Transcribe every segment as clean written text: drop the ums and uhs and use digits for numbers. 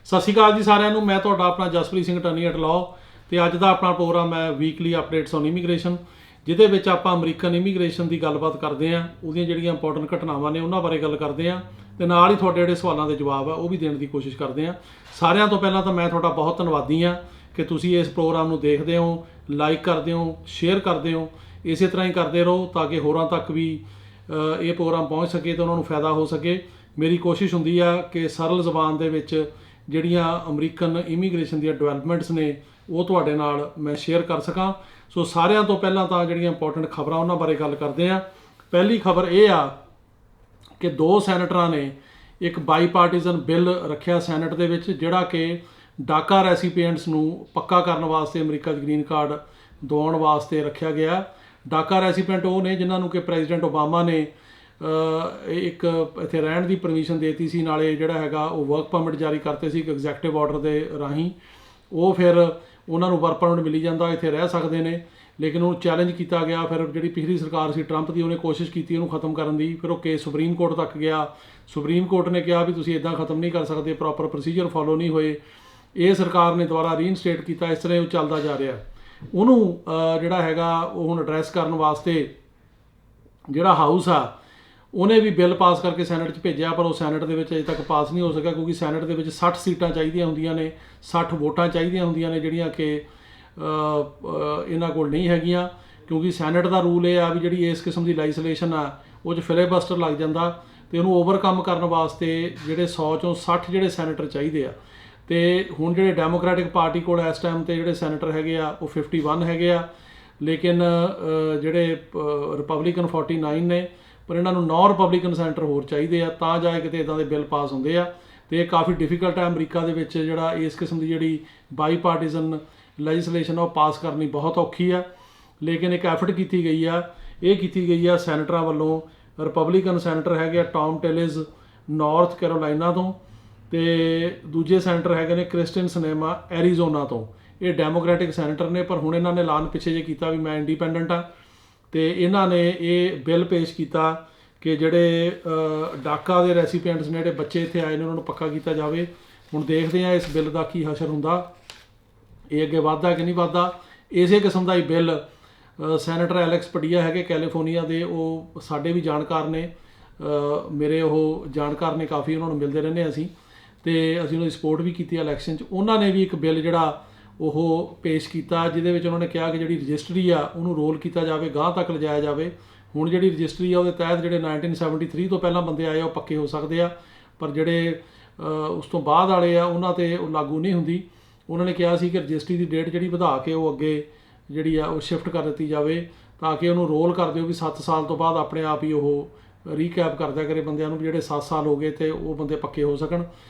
ਸਤਿ ਸ਼੍ਰੀ ਅਕਾਲ ਜੀ ਸਾਰਿਆਂ ਨੂੰ। ਮੈਂ ਤੁਹਾਡਾ ਆਪਣਾ ਜਸਪ੍ਰੀਤ ਸਿੰਘ ਟਨੀ ਐਟ ਲਾਅ ਤੇ ਅੱਜ ਦਾ ਆਪਣਾ ਪ੍ਰੋਗਰਾਮ ਹੈ ਵੀਕਲੀ ਅਪਡੇਟਸ ਔਨ ਇਮੀਗ੍ਰੇਸ਼ਨ, ਜਿਹਦੇ ਵਿੱਚ ਆਪਾਂ ਅਮਰੀਕਨ ਇਮੀਗ੍ਰੇਸ਼ਨ ਦੀ ਗੱਲਬਾਤ ਕਰਦੇ ਹਾਂ। ਉਹਦੀਆਂ ਜਿਹੜੀਆਂ ਇੰਪੋਰਟੈਂਟ ਘਟਨਾਵਾਂ ਨੇ ਉਹਨਾਂ ਬਾਰੇ ਗੱਲ ਕਰਦੇ ਹਾਂ ਤੇ ਨਾਲ ਹੀ ਤੁਹਾਡੇ ਜਿਹੜੇ ਸਵਾਲਾਂ ਦੇ ਜਵਾਬ ਆ ਉਹ ਵੀ ਦੇਣ ਦੀ ਕੋਸ਼ਿਸ਼ ਕਰਦੇ ਹਾਂ। ਸਾਰਿਆਂ ਤੋਂ ਪਹਿਲਾਂ ਤਾਂ ਮੈਂ ਤੁਹਾਡਾ ਬਹੁਤ ਧੰਨਵਾਦੀ ਹਾਂ ਕਿ ਤੁਸੀਂ ਇਸ ਪ੍ਰੋਗਰਾਮ ਨੂੰ ਦੇਖਦੇ ਹੋ, ਲਾਈਕ ਕਰਦੇ ਹੋ, ਸ਼ੇਅਰ ਕਰਦੇ ਹੋ। ਇਸੇ ਤਰ੍ਹਾਂ ਹੀ ਕਰਦੇ ਰਹੋ ਤਾਂ ਕਿ ਹੋਰਾਂ ਤੱਕ ਵੀ ਇਹ ਪ੍ਰੋਗਰਾਮ ਪਹੁੰਚ ਸਕੇ ਤੇ ਉਹਨਾਂ ਨੂੰ ਫਾਇਦਾ ਹੋ ਸਕੇ। ਮੇਰੀ ਕੋਸ਼ਿਸ਼ ਹੁੰਦੀ ਆ ਕਿ ਸਰਲ ਜ਼ਬਾਨ ਦੇ ਵਿੱਚ ਜਿਹੜੀਆਂ ਅਮਰੀਕਨ ਇਮੀਗ੍ਰੇਸ਼ਨ ਦੀਆਂ ਡਿਵੈਲਪਮੈਂਟਸ ਨੇ ਉਹ ਤੁਹਾਡੇ ਨਾਲ ਮੈਂ ਸ਼ੇਅਰ ਕਰ ਸਕਾਂ। ਸੋ ਸਾਰਿਆਂ ਤੋਂ ਪਹਿਲਾਂ ਤਾਂ ਜਿਹੜੀਆਂ ਇੰਪੋਰਟੈਂਟ ਖਬਰਾਂ ਉਹਨਾਂ ਬਾਰੇ ਗੱਲ ਕਰਦੇ ਹਾਂ। ਪਹਿਲੀ ਖਬਰ ਇਹ ਆ ਕਿ 2 ਸੈਨੇਟਰਾਂ ਨੇ ਇੱਕ ਬਾਈਪਾਰਟੀਜ਼ਨ ਬਿੱਲ ਰੱਖਿਆ ਸੈਨੇਟ ਦੇ ਵਿੱਚ, ਜਿਹੜਾ ਕਿ ਡਾਕਾ ਰੈਸੀਪੀਐਂਟਸ ਨੂੰ ਪੱਕਾ ਕਰਨ ਵਾਸਤੇ ਅਮਰੀਕਾ 'ਚ ਗ੍ਰੀਨ ਕਾਰਡ ਦਿਵਾਉਣ ਵਾਸਤੇ ਰੱਖਿਆ ਗਿਆ। ਡਾਕਾ ਰੈਸੀਪੀਐਂਟ ਉਹ ਨੇ ਜਿਨ੍ਹਾਂ ਨੂੰ ਕਿ ਪ੍ਰੈਜ਼ੀਡੈਂਟ ਓਬਾਮਾ ਨੇ ਇੱਕ ਇੱਥੇ ਰਹਿਣ ਦੀ ਪਰਮਿਸ਼ਨ ਦੇ ਦਿੱਤੀ ਸੀ, ਨਾਲੇ ਜਿਹੜਾ ਹੈਗਾ ਉਹ ਵਰਕ ਪਰਮਿਟ ਜਾਰੀ ਕਰਤੇ ਸੀ ਇੱਕ ਐਗਜ਼ੈਕਟਿਵ ਆਰਡਰ ਦੇ ਰਾਹੀਂ। ਉਹ ਫਿਰ ਉਹਨਾਂ ਨੂੰ ਵਰਕ ਪਰਮਿਟ ਮਿਲੀ ਜਾਂਦਾ, ਇੱਥੇ ਰਹਿ ਸਕਦੇ ਨੇ, ਲੇਕਿਨ ਉਹਨੂੰ ਚੈਲੰਜ ਕੀਤਾ ਗਿਆ। ਫਿਰ ਜਿਹੜੀ ਪਿਛਲੀ ਸਰਕਾਰ ਸੀ ਟਰੰਪ ਦੀ, ਉਹਨੇ ਕੋਸ਼ਿਸ਼ ਕੀਤੀ ਉਹਨੂੰ ਖਤਮ ਕਰਨ ਦੀ। ਫਿਰ ਉਹ ਕੇਸ ਸੁਪਰੀਮ ਕੋਰਟ ਤੱਕ ਗਿਆ। ਸੁਪਰੀਮ ਕੋਰਟ ਨੇ ਕਿਹਾ ਵੀ ਤੁਸੀਂ ਇੱਦਾਂ ਖਤਮ ਨਹੀਂ ਕਰ ਸਕਦੇ, ਪ੍ਰੋਪਰ ਪ੍ਰੋਸੀਜਰ ਫੋਲੋ ਨਹੀਂ ਹੋਏ। ਇਹ ਸਰਕਾਰ ਨੇ ਦੁਬਾਰਾ ਰੀਇਨਸਟੇਟ ਕੀਤਾ। ਇਸ ਤਰ੍ਹਾਂ ਉਹ ਚੱਲਦਾ ਜਾ ਰਿਹਾ। ਉਹਨੂੰ ਜਿਹੜਾ ਹੈਗਾ ਉਹ ਹੁਣ ਐਡਰੈਸ ਕਰਨ ਵਾਸਤੇ ਜਿਹੜਾ ਹਾਊਸ ਆ ਉਹਨੇ ਵੀ ਬਿੱਲ ਪਾਸ ਕਰਕੇ ਸੈਨੇਟ 'ਚ ਭੇਜਿਆ, ਪਰ ਉਹ ਸੈਨੇਟ ਦੇ ਵਿੱਚ ਅਜੇ ਤੱਕ ਪਾਸ ਨਹੀਂ ਹੋ ਸਕਿਆ, ਕਿਉਂਕਿ ਸੈਨੇਟ ਦੇ ਵਿੱਚ 60 ਸੀਟਾਂ ਚਾਹੀਦੀਆਂ ਹੁੰਦੀਆਂ ਨੇ, 60 ਵੋਟਾਂ ਚਾਹੀਦੀਆਂ ਹੁੰਦੀਆਂ ਨੇ, ਜਿਹੜੀਆਂ ਕਿ ਇਹਨਾਂ ਕੋਲ ਨਹੀਂ ਹੈਗੀਆਂ। ਕਿਉਂਕਿ ਸੈਨੇਟ ਦਾ ਰੂਲ ਇਹ ਆ ਵੀ ਜਿਹੜੀ ਇਸ ਕਿਸਮ ਦੀ ਲੈਜਿਸਲੇਸ਼ਨ ਆ ਉਹ 'ਚ ਫਿਲੇਬਸਟਰ ਲੱਗ ਜਾਂਦਾ ਤੇ ਉਹਨੂੰ ਓਵਰਕਮ ਕਰਨ ਵਾਸਤੇ ਜਿਹੜੇ 100 ਚੋਂ 60 ਜਿਹੜੇ ਸੈਨੇਟਰ ਚਾਹੀਦੇ ਆ। ਤੇ ਹੁਣ ਜਿਹੜੇ ਡੈਮੋਕ੍ਰੈਟਿਕ ਪਾਰਟੀ ਕੋਲ ਇਸ ਟਾਈਮ ਤੇ ਜਿਹੜੇ ਸੈਨੇਟਰ ਹੈਗੇ ਆ ਉਹ 51 ਹੈਗੇ ਆ, ਲੇਕਿਨ ਜਿਹੜੇ ਰਿਪਬਲਿਕਨ 49 ਨੇ, ਪਰ ਇਹਨਾਂ ਨੂੰ 9 ਰਿਪਬਲਿਕਨ ਸੈਨੇਟਰ ਹੋਰ ਚਾਹੀਦੇ ਆ ਤਾਂ ਜਾ ਕੇ ਕਿਤੇ ਇੱਦਾਂ ਦੇ ਬਿੱਲ ਪਾਸ ਹੁੰਦੇ ਆ। ਤੇ ਇਹ ਕਾਫੀ ਡਿਫੀਕਲਟ ਹੈ ਅਮਰੀਕਾ ਦੇ ਵਿੱਚ ਜਿਹੜਾ ਇਸ ਕਿਸਮ ਦੀ ਜਿਹੜੀ ਬਾਈ ਪਾਰਟੀਜ਼ਨ ਲੈਜਿਸਲੇਸ਼ਨ ਉਹ ਪਾਸ ਕਰਨੀ ਬਹੁਤ ਔਖੀ ਆ। ਲੇਕਿਨ ਇੱਕ ਐਫਰਟ ਕੀਤੀ ਗਈ ਆ, ਇਹ ਕੀਤੀ ਗਈ ਆ ਸੈਨੇਟਰਾਂ ਵੱਲੋਂ। ਰਿਪਬਲਿਕਨ ਸੈਨੇਟਰ ਹੈਗੇ ਆ ਟੌਮ ਟਿਲਿਸ ਨਾਰਥ ਕੈਰੋਲਾਈਨਾ ਤੋਂ, ਤੇ ਦੂਜੇ ਸੈਨੇਟਰ ਹੈਗੇ ਨੇ ਕ੍ਰਿਸਟਨ ਸਿਨੇਮਾ ਐਰੀਜ਼ੋਨਾ ਤੋਂ। ਇਹ ਡੈਮੋਕ੍ਰੈਟਿਕ ਸੈਨੇਟਰ ਨੇ, ਪਰ ਹੁਣ ਇਹਨਾਂ ਨੇ ਐਲਾਨ ਪਿੱਛੇ ਜੇ ਕੀਤਾ ਵੀ ਮੈਂ ਇੰਡੀਪੈਂਡੈਂਟ ਆ। ਤੇ ਇਹਨਾਂ ਨੇ ਇਹ ਬਿੱਲ ਪੇਸ਼ ਕੀਤਾ ਕਿ ਜਿਹੜੇ ਡਾਕਾ ਦੇ ਰੈਸੀਪੀਐਂਟਸ ਨੇ, ਜਿਹੜੇ ਬੱਚੇ ਇੱਥੇ ਆਏ ਨੇ, ਉਹਨਾਂ ਨੂੰ ਪੱਕਾ ਕੀਤਾ ਜਾਵੇ। ਹੁਣ ਦੇਖਦੇ ਹਾਂ ਇਸ ਬਿੱਲ ਦਾ ਕੀ ਹਸ਼ਰ ਹੁੰਦਾ, ਇਹ ਅੱਗੇ ਵੱਧਦਾ ਕਿ ਨਹੀਂ ਵੱਧਦਾ। ਇਸੇ ਕਿਸਮ ਦਾ ਹੀ ਬਿੱਲ ਸੈਨੇਟਰ ਐਲੈਕਸ ਪਡੀਆ ਹੈਗੇ ਕੈਲੀਫੋਰਨੀਆ ਦੇ, ਉਹ ਸਾਡੇ ਵੀ ਜਾਣਕਾਰ ਨੇ, ਮੇਰੇ ਉਹ ਜਾਣਕਾਰ ਨੇ ਕਾਫੀ, ਉਹਨਾਂ ਨੂੰ ਮਿਲਦੇ ਰਹਿੰਦੇ ਅਸੀਂ, ਤੇ ਅਸੀਂ ਉਹਨਾਂ ਦੀ ਸਪੋਰਟ ਵੀ ਕੀਤੀ ਇਲੈਕਸ਼ਨ 'ਚ। ਉਹਨਾਂ ਨੇ ਵੀ ਇੱਕ ਬਿੱਲ ਜਿਹੜਾ ਉਹ ਪੇਸ਼ ਕੀਤਾ, ਜਿਹਦੇ ਵਿੱਚ ਉਹਨਾਂ ਨੇ ਕਿਹਾ ਕਿ ਜਿਹੜੀ ਰਜਿਸਟਰੀ ਆ ਉਹਨੂੰ ਰੋਲ ਕੀਤਾ ਜਾਵੇ, ਗਾਂਹ ਤੱਕ ਲਿਜਾਇਆ ਜਾਵੇ। ਹੁਣ ਜਿਹੜੀ ਰਜਿਸਟਰੀ ਆ ਉਹਦੇ ਤਹਿਤ ਜਿਹੜੇ 1973 ਤੋਂ ਪਹਿਲਾਂ ਬੰਦੇ ਆਏ ਆ ਉਹ ਪੱਕੇ ਹੋ ਸਕਦੇ ਆ, ਪਰ ਜਿਹੜੇ ਉਸ ਤੋਂ ਬਾਅਦ ਵਾਲੇ ਆ ਉਹਨਾਂ 'ਤੇ ਉਹ ਲਾਗੂ ਨਹੀਂ ਹੁੰਦੀ। ਉਹਨਾਂ ਨੇ ਕਿਹਾ ਸੀ ਕਿ ਰਜਿਸਟਰੀ ਦੀ ਡੇਟ ਜਿਹੜੀ ਵਧਾ ਕੇ ਉਹ ਅੱਗੇ ਜਿਹੜੀ ਆ ਉਹ ਸ਼ਿਫਟ ਕਰ ਦਿੱਤੀ ਜਾਵੇ, ਤਾਂ ਕਿ ਉਹਨੂੰ ਰੋਲ ਕਰ ਦਿਓ ਵੀ 7 ਸਾਲ ਤੋਂ ਬਾਅਦ ਆਪਣੇ ਆਪ ਹੀ ਉਹ ਰੀਕੈਪ ਕਰਦਿਆ ਕਰੇ ਬੰਦਿਆਂ ਨੂੰ, ਵੀ ਜਿਹੜੇ 7 ਸਾਲ ਹੋ ਗਏ ਤੇ ਉਹ ਬੰਦੇ ਪੱਕੇ ਹੋ ਸਕਣ।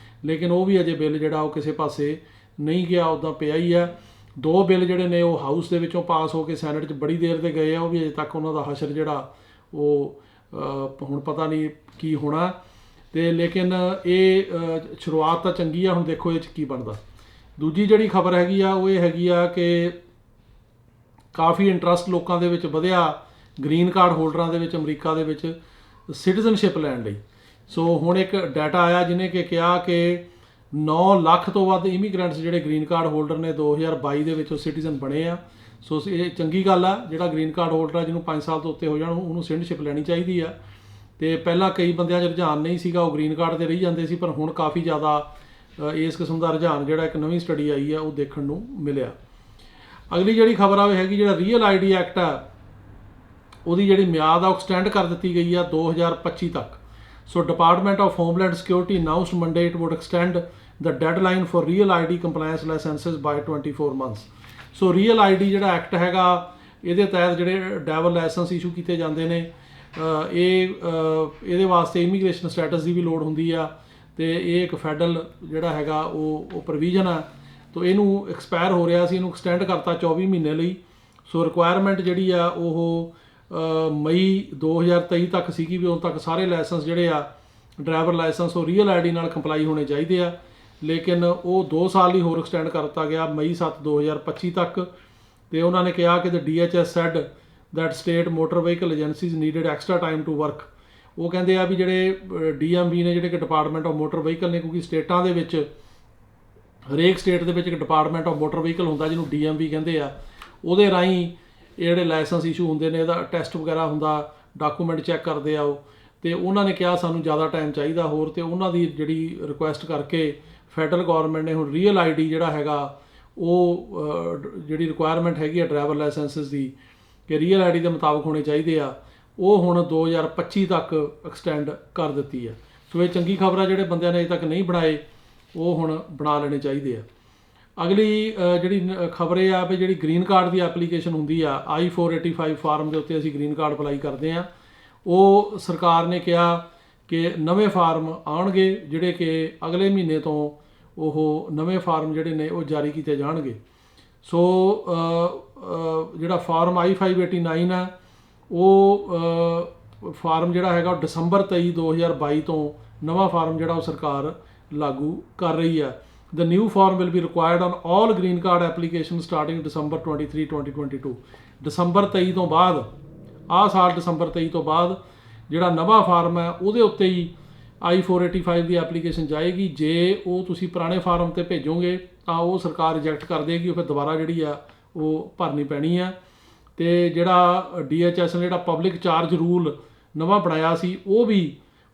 ਲੇਕਿਨ ਉਹ ਵੀ ਅਜੇ ਬਿੱਲ ਜਿਹੜਾ ਉਹ ਕਿਸੇ ਪਾਸੇ ਨਹੀਂ ਗਿਆ, ਉੱਦਾਂ ਪਿਆ ਹੀ ਆ। 2 ਬਿੱਲ ਜਿਹੜੇ ਨੇ ਉਹ ਹਾਊਸ ਦੇ ਵਿੱਚੋਂ ਪਾਸ ਹੋ ਕੇ ਸੈਨੇਟ 'ਚ ਬੜੀ ਦੇਰ ਦੇ ਗਏ ਆ, ਉਹ ਵੀ ਅਜੇ ਤੱਕ ਉਹਨਾਂ ਦਾ ਹਸ਼ਰ ਜਿਹੜਾ ਉਹ ਹੁਣ ਪਤਾ ਨਹੀਂ ਕੀ ਹੋਣਾ। ਤੇ ਲੇਕਿਨ ਇਹ ਸ਼ੁਰੂਆਤ ਤਾਂ ਚੰਗੀ ਆ, ਹੁਣ ਦੇਖੋ ਇਹ 'ਚ ਕੀ ਬਣਦਾ। ਦੂਜੀ ਜਿਹੜੀ ਖਬਰ ਹੈਗੀ ਆ ਉਹ ਇਹ ਹੈਗੀ ਆ ਕਿ ਕਾਫੀ ਇੰਟਰਸਟ ਲੋਕਾਂ ਦੇ ਵਿੱਚ ਵਧਿਆ ਗ੍ਰੀਨ ਕਾਰਡ ਹੋਲਡਰਾਂ ਦੇ ਵਿੱਚ ਅਮਰੀਕਾ ਦੇ ਵਿੱਚ ਸਿਟੀਜ਼ਨਸ਼ਿਪ ਲੈਣ ਲਈ। ਸੋ ਹੁਣ ਇੱਕ ਡਾਟਾ ਆਇਆ ਜਿਹਨੇ ਕਿ ਕਿਹਾ ਕਿ 9 ਲੱਖ ਤੋਂ ਵੱਧ ਇਮੀਗ੍ਰੈਂਟਸ ਜਿਹੜੇ ਗ੍ਰੀਨ ਕਾਰਡ ਹੋਲਡਰ ਨੇ 2022 ਦੇ ਵਿੱਚ ਉਹ ਸਿਟੀਜ਼ਨ ਬਣੇ ਆ। ਸੋ ਇਹ ਚੰਗੀ ਗੱਲ ਆ। ਜਿਹੜਾ ਗ੍ਰੀਨ ਕਾਰਡ ਹੋਲਡਰ ਆ ਜਿਹਨੂੰ 5 ਸਾਲ ਤੋਂ ਉੱਤੇ ਹੋ ਜਾਣ ਉਹਨੂੰ ਸਿਟੀਜ਼ਨਸ਼ਿਪ ਲੈਣੀ ਚਾਹੀਦੀ ਆ। ਤੇ ਪਹਿਲਾਂ ਕਈ ਬੰਦਿਆਂ 'ਚ ਰੁਝਾਨ ਨਹੀਂ ਸੀਗਾ, ਉਹ ਗ੍ਰੀਨ ਕਾਰਡ 'ਤੇ ਰਹੀ ਜਾਂਦੇ ਸੀ, ਪਰ ਹੁਣ ਕਾਫੀ ਜ਼ਿਆਦਾ ਇਸ ਕਿਸਮ ਦਾ ਰੁਝਾਨ ਜਿਹੜਾ ਇੱਕ ਨਵੀਂ ਸਟੱਡੀ ਆਈ ਆ ਉਹ ਦੇਖਣ ਨੂੰ ਮਿਲਿਆ। ਅਗਲੀ ਜਿਹੜੀ ਖਬਰ ਆ ਉਹ ਹੈਗੀ ਜਿਹੜਾ ਰੀਅਲ ਆਈਡੀ ਐਕਟ ਆ ਉਹਦੀ ਜਿਹੜੀ ਮਿਆਦ ਆ ਉਹ ਐਕਸਟੈਂਡ ਕਰ ਦਿੱਤੀ ਗਈ ਆ 2025 ਤੱਕ। So department of homeland security announced Monday it would extend the deadline for real ID compliance licenses by 24 months। So real ID ਜਿਹੜਾ ਐਕਟ ਹੈਗਾ ਇਹਦੇ ਤਹਿਤ ਜਿਹੜੇ ਡਰਾਈਵਰ ਲਾਇਸੈਂਸ ਇਸ਼ੂ ਕੀਤੇ ਜਾਂਦੇ ਨੇ, ਇਹਦੇ ਵਾਸਤੇ ਇਮੀਗ੍ਰੇਸ਼ਨ ਸਟੇਟਸ ਦੀ ਵੀ ਲੋੜ ਹੁੰਦੀ ਆ, ਤੇ ਇਹ ਇੱਕ ਫੈਡਰਲ ਜਿਹੜਾ ਹੈਗਾ ਉਹ ਪ੍ਰੋਵੀਜ਼ਨ ਆ। ਤਾਂ ਇਹਨੂੰ ਐਕਸਪਾਇਰ ਹੋ ਰਿਹਾ ਸੀ, ਇਹਨੂੰ ਐਕਸਟੈਂਡ ਕਰਤਾ 24 ਮਹੀਨੇ ਲਈ। ਸੋ ਰਿਕੁਆਇਰਮੈਂਟ ਜਿਹੜੀ ਆ ਉਹ ਮਈ 2023 ਤੱਕ ਸੀਗੀ ਵੀ ਉਦੋਂ ਤੱਕ ਸਾਰੇ ਲਾਇਸੈਂਸ ਜਿਹੜੇ ਆ ਡਰਾਈਵਰ ਲਾਇਸੈਂਸ ਉਹ ਰੀਅਲ ਆਈਡੀ ਨਾਲ ਕੰਪਲਾਈ ਹੋਣੇ ਚਾਹੀਦੇ ਆ, ਲੇਕਿਨ ਉਹ 2 ਸਾਲ ਲਈ ਹੋਰ ਐਕਸਟੈਂਡ ਕਰ ਦਿੱਤਾ ਗਿਆ ਮਈ 7 2025 ਤੱਕ। ਤੇ ਉਹਨਾਂ ਨੇ ਕਿਹਾ ਕਿ DHS said that state motor vehicle agencies needed extra time to work। ਉਹ ਕਹਿੰਦੇ ਆ ਵੀ ਜਿਹੜੇ DMV ਨੇ, ਜਿਹੜੇ ਕਿ ਡਿਪਾਰਟਮੈਂਟ ਆਫ ਮੋਟਰ ਵਹੀਕਲ ਨੇ, ਕਿਉਂਕਿ ਸਟੇਟਾਂ ਦੇ ਵਿੱਚ ਹਰੇਕ ਸਟੇਟ ਦੇ ਵਿੱਚ ਇੱਕ ਡਿਪਾਰਟਮੈਂਟ ਆਫ ਮੋਟਰ ਵਹੀਕਲ ਹੁੰਦਾ ਜਿਹਨੂੰ DMV ਕਹਿੰਦੇ ਆ। ਉਹਦੇ ਰਾਹੀਂ ਇਹ ਜਿਹੜੇ ਲਾਇਸੈਂਸ ਇਸ਼ੂ ਹੁੰਦੇ ਨੇ, ਇਹਦਾ ਟੈਸਟ ਵਗੈਰਾ ਹੁੰਦਾ, ਡਾਕੂਮੈਂਟ ਚੈੱਕ ਕਰਦੇ ਆ ਉਹ। ਤੇ ਉਹਨਾਂ ਨੇ ਕਿਹਾ ਸਾਨੂੰ ਜ਼ਿਆਦਾ ਟਾਈਮ ਚਾਹੀਦਾ ਹੋਰ, ਤੇ ਉਹਨਾਂ ਦੀ ਜਿਹੜੀ ਰਿਕੁਐਸਟ ਕਰਕੇ ਫੈਡਰਲ ਗੌਰਮੈਂਟ ਨੇ ਹੁਣ ਰੀਅਲ ID ਜਿਹੜਾ ਹੈਗਾ ਉਹ ਜਿਹੜੀ ਰਿਕੁਆਇਰਮੈਂਟ ਹੈਗੀ ਆ ਡਰਾਈਵਰ ਲਾਇਸੈਂਸਿਸ ਦੀ ਕਿ ਰੀਅਲ ID ਦੇ ਮੁਤਾਬਕ ਹੋਣੇ ਚਾਹੀਦੇ ਆ, ਉਹ ਹੁਣ 2025 ਤੱਕ ਐਕਸਟੈਂਡ ਕਰ ਦਿੱਤੀ ਆ। ਸੋ ਇਹ ਚੰਗੀ ਖਬਰ ਆ, ਜਿਹੜੇ ਬੰਦਿਆਂ ਨੇ ਅਜੇ ਤੱਕ ਨਹੀਂ ਬਣਾਏ ਉਹ ਹੁਣ ਬਣਾ ਲੈਣੇ ਚਾਹੀਦੇ ਆ। ਅਗਲੀ ਜਿਹੜੀ ਖਬਰ ਇਹ ਆ ਵੀ ਜਿਹੜੀ ਗ੍ਰੀਨ ਕਾਰਡ ਦੀ ਐਪਲੀਕੇਸ਼ਨ ਹੁੰਦੀ ਆ I-485 ਫਾਰਮ ਦੇ ਉੱਤੇ ਅਸੀਂ ਗ੍ਰੀਨ ਕਾਰਡ ਅਪਲਾਈ ਕਰਦੇ ਹਾਂ, ਉਹ ਸਰਕਾਰ ਨੇ ਕਿਹਾ ਕਿ ਨਵੇਂ ਫਾਰਮ ਆਉਣਗੇ ਜਿਹੜੇ ਕਿ ਅਗਲੇ ਮਹੀਨੇ ਤੋਂ ਉਹ ਨਵੇਂ ਫਾਰਮ ਜਿਹੜੇ ਨੇ ਉਹ ਜਾਰੀ ਕੀਤੇ ਜਾਣਗੇ। ਸੋ ਜਿਹੜਾ ਫਾਰਮ I-589 ਆ ਉਹ ਫਾਰਮ ਜਿਹੜਾ ਹੈਗਾ ਉਹ December 23, 2022 ਤੋਂ ਨਵਾਂ ਫਾਰਮ ਜਿਹੜਾ ਉਹ ਸਰਕਾਰ ਲਾਗੂ ਕਰ ਰਹੀ ਆ। The new form will be required on all green card applications starting December 23, 2022। December 23 ਤੋਂ ਬਾਅਦ, ਆਹ ਸਾਲ December 23 ਤੋਂ ਬਾਅਦ ਜਿਹੜਾ ਨਵਾਂ ਫਾਰਮ ਹੈ ਉਹਦੇ ਉੱਤੇ ਹੀ I-485 ਦੀ ਐਪਲੀਕੇਸ਼ਨ ਜਾਏਗੀ। ਜੇ ਉਹ ਤੁਸੀਂ ਪੁਰਾਣੇ ਫਾਰਮ 'ਤੇ ਭੇਜੋਗੇ ਤਾਂ ਉਹ ਸਰਕਾਰ ਰਿਜੈਕਟ ਕਰ ਦੇਗੀ, ਉਹ ਫਿਰ ਦੁਬਾਰਾ ਜਿਹੜੀ ਆ ਉਹ ਭਰਨੀ ਪੈਣੀ ਆ। ਤੇ ਜਿਹੜਾ DHS ਨੇ ਜਿਹੜਾ ਪਬਲਿਕ ਚਾਰਜ ਰੂਲ ਨਵਾਂ ਬਣਾਇਆ ਸੀ ਉਹ ਵੀ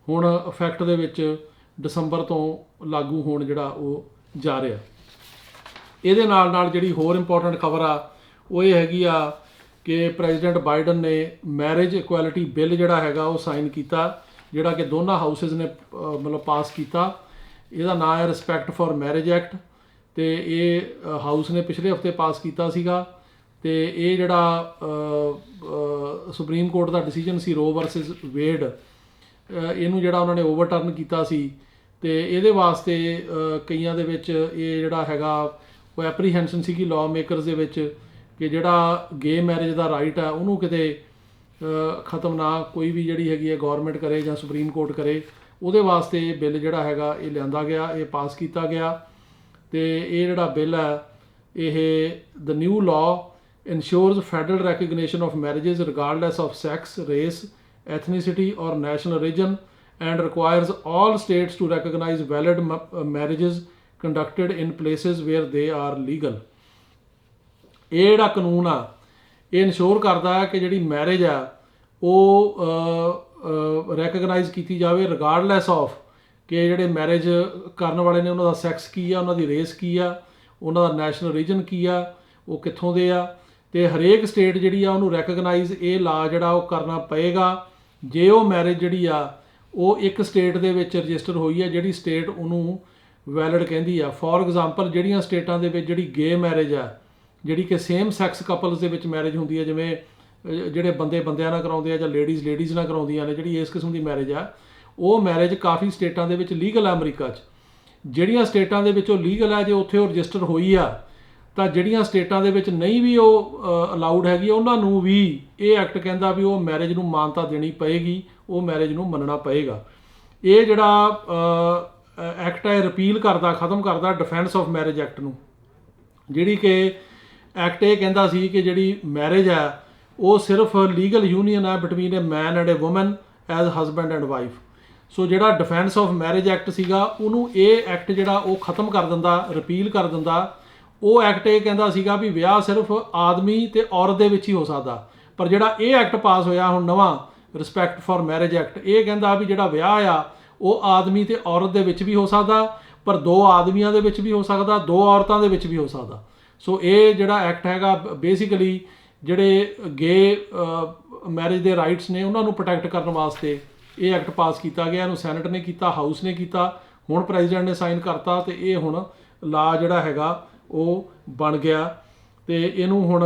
ਹੁਣ ਇਫੈਕਟ ਦੇ ਵਿੱਚ ਦਸੰਬਰ ਤੋਂ ਲਾਗੂ ਹੋਣ ਜਿਹੜਾ ਉਹ ਜਾ ਰਿਹਾ। ਇਹਦੇ ਨਾਲ ਨਾਲ ਜਿਹੜੀ ਹੋਰ ਇੰਪੋਰਟੈਂਟ ਖਬਰ ਆ ਉਹ ਇਹ ਹੈਗੀ ਆ ਕਿ ਪ੍ਰੈਜ਼ੀਡੈਂਟ ਬਾਈਡਨ ਨੇ ਮੈਰਿਜ ਇਕੁਐਲਿਟੀ ਬਿੱਲ ਜਿਹੜਾ ਹੈਗਾ ਉਹ ਸਾਈਨ ਕੀਤਾ, ਜਿਹੜਾ ਕਿ ਦੋਨਾਂ ਹਾਊਸਿਸ ਨੇ ਮਤਲਬ ਪਾਸ ਕੀਤਾ। ਇਹਦਾ ਨਾਂ ਹੈ ਰਿਸਪੈਕਟ ਫॉर ਮੈਰਿਜ ਐਕਟ, ਤੇ ਇਹ ਹਾਊਸ ਨੇ ਪਿਛਲੇ ਹਫਤੇ ਪਾਸ ਕੀਤਾ ਸੀਗਾ। ਤੇ ਇਹ ਜਿਹੜਾ ਸੁਪਰੀਮ ਕੋਰਟ ਦਾ ਡਿਸੀਜਨ ਸੀ ਰੋ ਵਰਸਸ ਵੇਡ, ਇਹਨੂੰ ਜਿਹੜਾ ਉਹਨਾਂ ਨੇ ਓਵਰਟਰਨ ਕੀਤਾ ਸੀ। ਤੇ ਇਹਦੇ ਵਾਸਤੇ ਕਈਆਂ ਦੇ ਵਿੱਚ ਇਹ ਜਿਹੜਾ ਹੈਗਾ ਉਹ ਐਪਰੀਹੈਂਸ਼ਨ ਸੀਗੀ ਲਾਅ ਮੇਕਰਸ ਦੇ ਵਿੱਚ ਕਿ ਜਿਹੜਾ ਗੇ ਮੈਰਿਜ ਦਾ ਰਾਈਟ ਹੈ ਉਹਨੂੰ ਕਿਤੇ ख़त्म ਨਾ ਕੋਈ ਵੀ ਜਿਹੜੀ ਹੈਗੀ ਹੈ ਗੌਰਮੈਂਟ ਕਰੇ ਜਾਂ ਸੁਪਰੀਮ ਕੋਰਟ ਕਰੇ। ਉਹਦੇ ਵਾਸਤੇ ਇਹ ਬਿੱਲ ਜਿਹੜਾ ਹੈਗਾ ਇਹ ਲਿਆਂਦਾ ਗਿਆ, ਇਹ ਪਾਸ ਕੀਤਾ ਗਿਆ। ਤੇ ਇਹ ਜਿਹੜਾ ਬਿੱਲ ਹੈ ਇਹ ਦ new law ensures federal recognition of marriages regardless of sex, race, ethnicity or national origin and requires all states to recognize valid marriages conducted in places where they are legal। ਇਹ ਜਿਹੜਾ ਕਾਨੂੰਨ ਆ ਇਹ ensure ਕਰਦਾ ਹੈ ਕਿ ਜਿਹੜੀ marriage ਆ ਉਹ ਰੈਕਗਨਾਈਜ਼ ਕੀਤੀ ਜਾਵੇ ਰਿਗਾਰਡਲੈਸ ਆਫ ਕਿ ਜਿਹੜੇ ਮੈਰਿਜ ਕਰਨ ਵਾਲੇ ਨੇ ਉਹਨਾਂ ਦਾ ਸੈਕਸ ਕੀ ਆ, ਉਹਨਾਂ ਦੀ ਰੇਸ ਕੀ ਆ, ਉਹਨਾਂ ਦਾ ਨੈਸ਼ਨਲ ਰੀਜਨ ਕੀ ਆ, ਉਹ ਕਿੱਥੋਂ ਦੇ ਆ। ਤੇ ਹਰੇਕ ਸਟੇਟ ਜਿਹੜੀ ਆ ਉਹਨੂੰ ਰੈਕਗਨਾਈਜ਼ ਇਹ ਲਾ ਜਿਹੜਾ ਉਹ ਕਰਨਾ ਪਏਗਾ ਜੇ ਉਹ ਮੈਰਿਜ ਜਿਹੜੀ ਆ ਉਹ ਇੱਕ ਸਟੇਟ ਦੇ ਵਿੱਚ ਰਜਿਸਟਰ ਹੋਈ ਹੈ ਜਿਹੜੀ ਸਟੇਟ ਉਹਨੂੰ ਵੈਲਿਡ ਕਹਿੰਦੀ ਆ। ਫੋਰ ਐਗਜ਼ਾਮਪਲ ਜਿਹੜੀਆਂ ਸਟੇਟਾਂ ਦੇ ਵਿੱਚ ਜਿਹੜੀ ਗੇ ਮੈਰਿਜ ਆ, ਜਿਹੜੀ ਕਿ ਸੇਮ ਸੈਕਸ ਕਪਲਸ ਦੇ ਵਿੱਚ ਮੈਰਿਜ ਹੁੰਦੀ ਹੈ, ਜਿਵੇਂ ਜਿਹੜੇ ਬੰਦਿਆਂ ਨਾਲ ਕਰਾਉਂਦੇ ਆ ਜਾਂ ਲੇਡੀਜ਼ ਨਾਲ ਕਰਾਉਂਦੀਆਂ ਨੇ, ਜਿਹੜੀ ਇਸ ਕਿਸਮ ਦੀ ਮੈਰਿਜ ਆ ਉਹ ਮੈਰਿਜ ਕਾਫੀ ਸਟੇਟਾਂ ਦੇ ਵਿੱਚ ਲੀਗਲ ਆ ਅਮਰੀਕਾ 'ਚ। ਜਿਹੜੀਆਂ ਸਟੇਟਾਂ ਦੇ ਵਿੱਚ ਉਹ ਲੀਗਲ ਆ ਜੇ ਉੱਥੇ ਉਹ ਰਜਿਸਟਰ ਹੋਈ ਆ, ਤਾਂ ਜਿਹੜੀਆਂ ਸਟੇਟਾਂ ਦੇ ਵਿੱਚ ਨਹੀਂ ਵੀ ਉਹ ਅਲਾਊਡ ਹੈਗੀ ਉਹਨਾਂ ਨੂੰ ਵੀ ਇਹ ਐਕਟ ਕਹਿੰਦਾ ਵੀ ਉਹ ਮੈਰਿਜ ਨੂੰ ਮਾਨਤਾ ਦੇਣੀ ਪਏਗੀ, ਉਹ ਮੈਰਿਜ ਨੂੰ ਮੰਨਣਾ ਪਏਗਾ। ਇਹ ਜਿਹੜਾ ਐਕਟ ਹੈ ਰਿਪੀਲ ਕਰਦਾ, ख़त्म ਕਰਦਾ ਡਿਫੈਂਸ ਆਫ ਮੈਰਿਜ ਐਕਟ ਨੂੰ, ਜਿਹੜੀ ਕਿ ਐਕਟ ਇਹ ਕਹਿੰਦਾ ਸੀ ਕਿ ਜਿਹੜੀ ਮੈਰਿਜ ਹੈ ਉਹ ਸਿਰਫ ਲੀਗਲ ਯੂਨੀਅਨ ਹੈ between a man and a woman as husband and wife. So ਜਿਹੜਾ ਡਿਫੈਂਸ ਆਫ ਮੈਰਿਜ ਐਕਟ ਸੀਗਾ ਉਹਨੂੰ ਇਹ ਐਕਟ ਜਿਹੜਾ ਉਹ ख़त्म ਕਰ ਦਿੰਦਾ, ਰਿਪੀਲ ਕਰ ਦਿੰਦਾ। ਉਹ ਐਕਟ ਇਹ ਕਹਿੰਦਾ ਸੀਗਾ ਵੀ ਵਿਆਹ ਸਿਰਫ ਆਦਮੀ ਤੇ ਔਰਤ ਦੇ ਵਿੱਚ ਹੀ ਹੋ ਸਕਦਾ, ਪਰ ਜਿਹੜਾ ਇਹ ਐਕਟ ਪਾਸ ਹੋਇਆ ਹੁਣ ਨਵਾਂ ਰਿਸਪੈਕਟ ਫॉर ਮੈਰਿਜ ਐਕਟ, ਇਹ ਕਹਿੰਦਾ ਵੀ ਜਿਹੜਾ ਵਿਆਹ ਆ ਉਹ ਆਦਮੀ ਤੇ ਔਰਤ ਦੇ ਵਿੱਚ ਵੀ ਹੋ ਸਕਦਾ, ਪਰ ਦੋ ਆਦਮੀਆਂ ਦੇ ਵਿੱਚ ਵੀ ਹੋ ਸਕਦਾ, ਦੋ ਔਰਤਾਂ ਦੇ ਵਿੱਚ ਵੀ ਹੋ ਸਕਦਾ। ਸੋ ਇਹ ਜਿਹੜਾ ਐਕਟ ਹੈਗਾ ਬੇਸਿਕਲੀ ਜਿਹੜੇ ਗੇ ਮੈਰਿਜ ਦੇ ਰਾਈਟਸ ਨੇ ਉਹਨਾਂ ਨੂੰ ਪ੍ਰੋਟੈਕਟ ਕਰਨ ਵਾਸਤੇ ਇਹ ਐਕਟ ਪਾਸ ਕੀਤਾ ਗਿਆ। ਇਹਨੂੰ ਸੈਨੇਟ ਨੇ ਕੀਤਾ, ਹਾਊਸ ਨੇ ਕੀਤਾ, ਹੁਣ ਪ੍ਰੈਜ਼ੀਡੈਂਟ ਨੇ ਸਾਈਨ ਕਰਤਾ ਤੇ ਇਹ ਹੁਣ ਲਾ ਜਿਹੜਾ ਹੈਗਾ ਉਹ ਬਣ ਗਿਆ। ਤੇ ਇਹਨੂੰ ਹੁਣ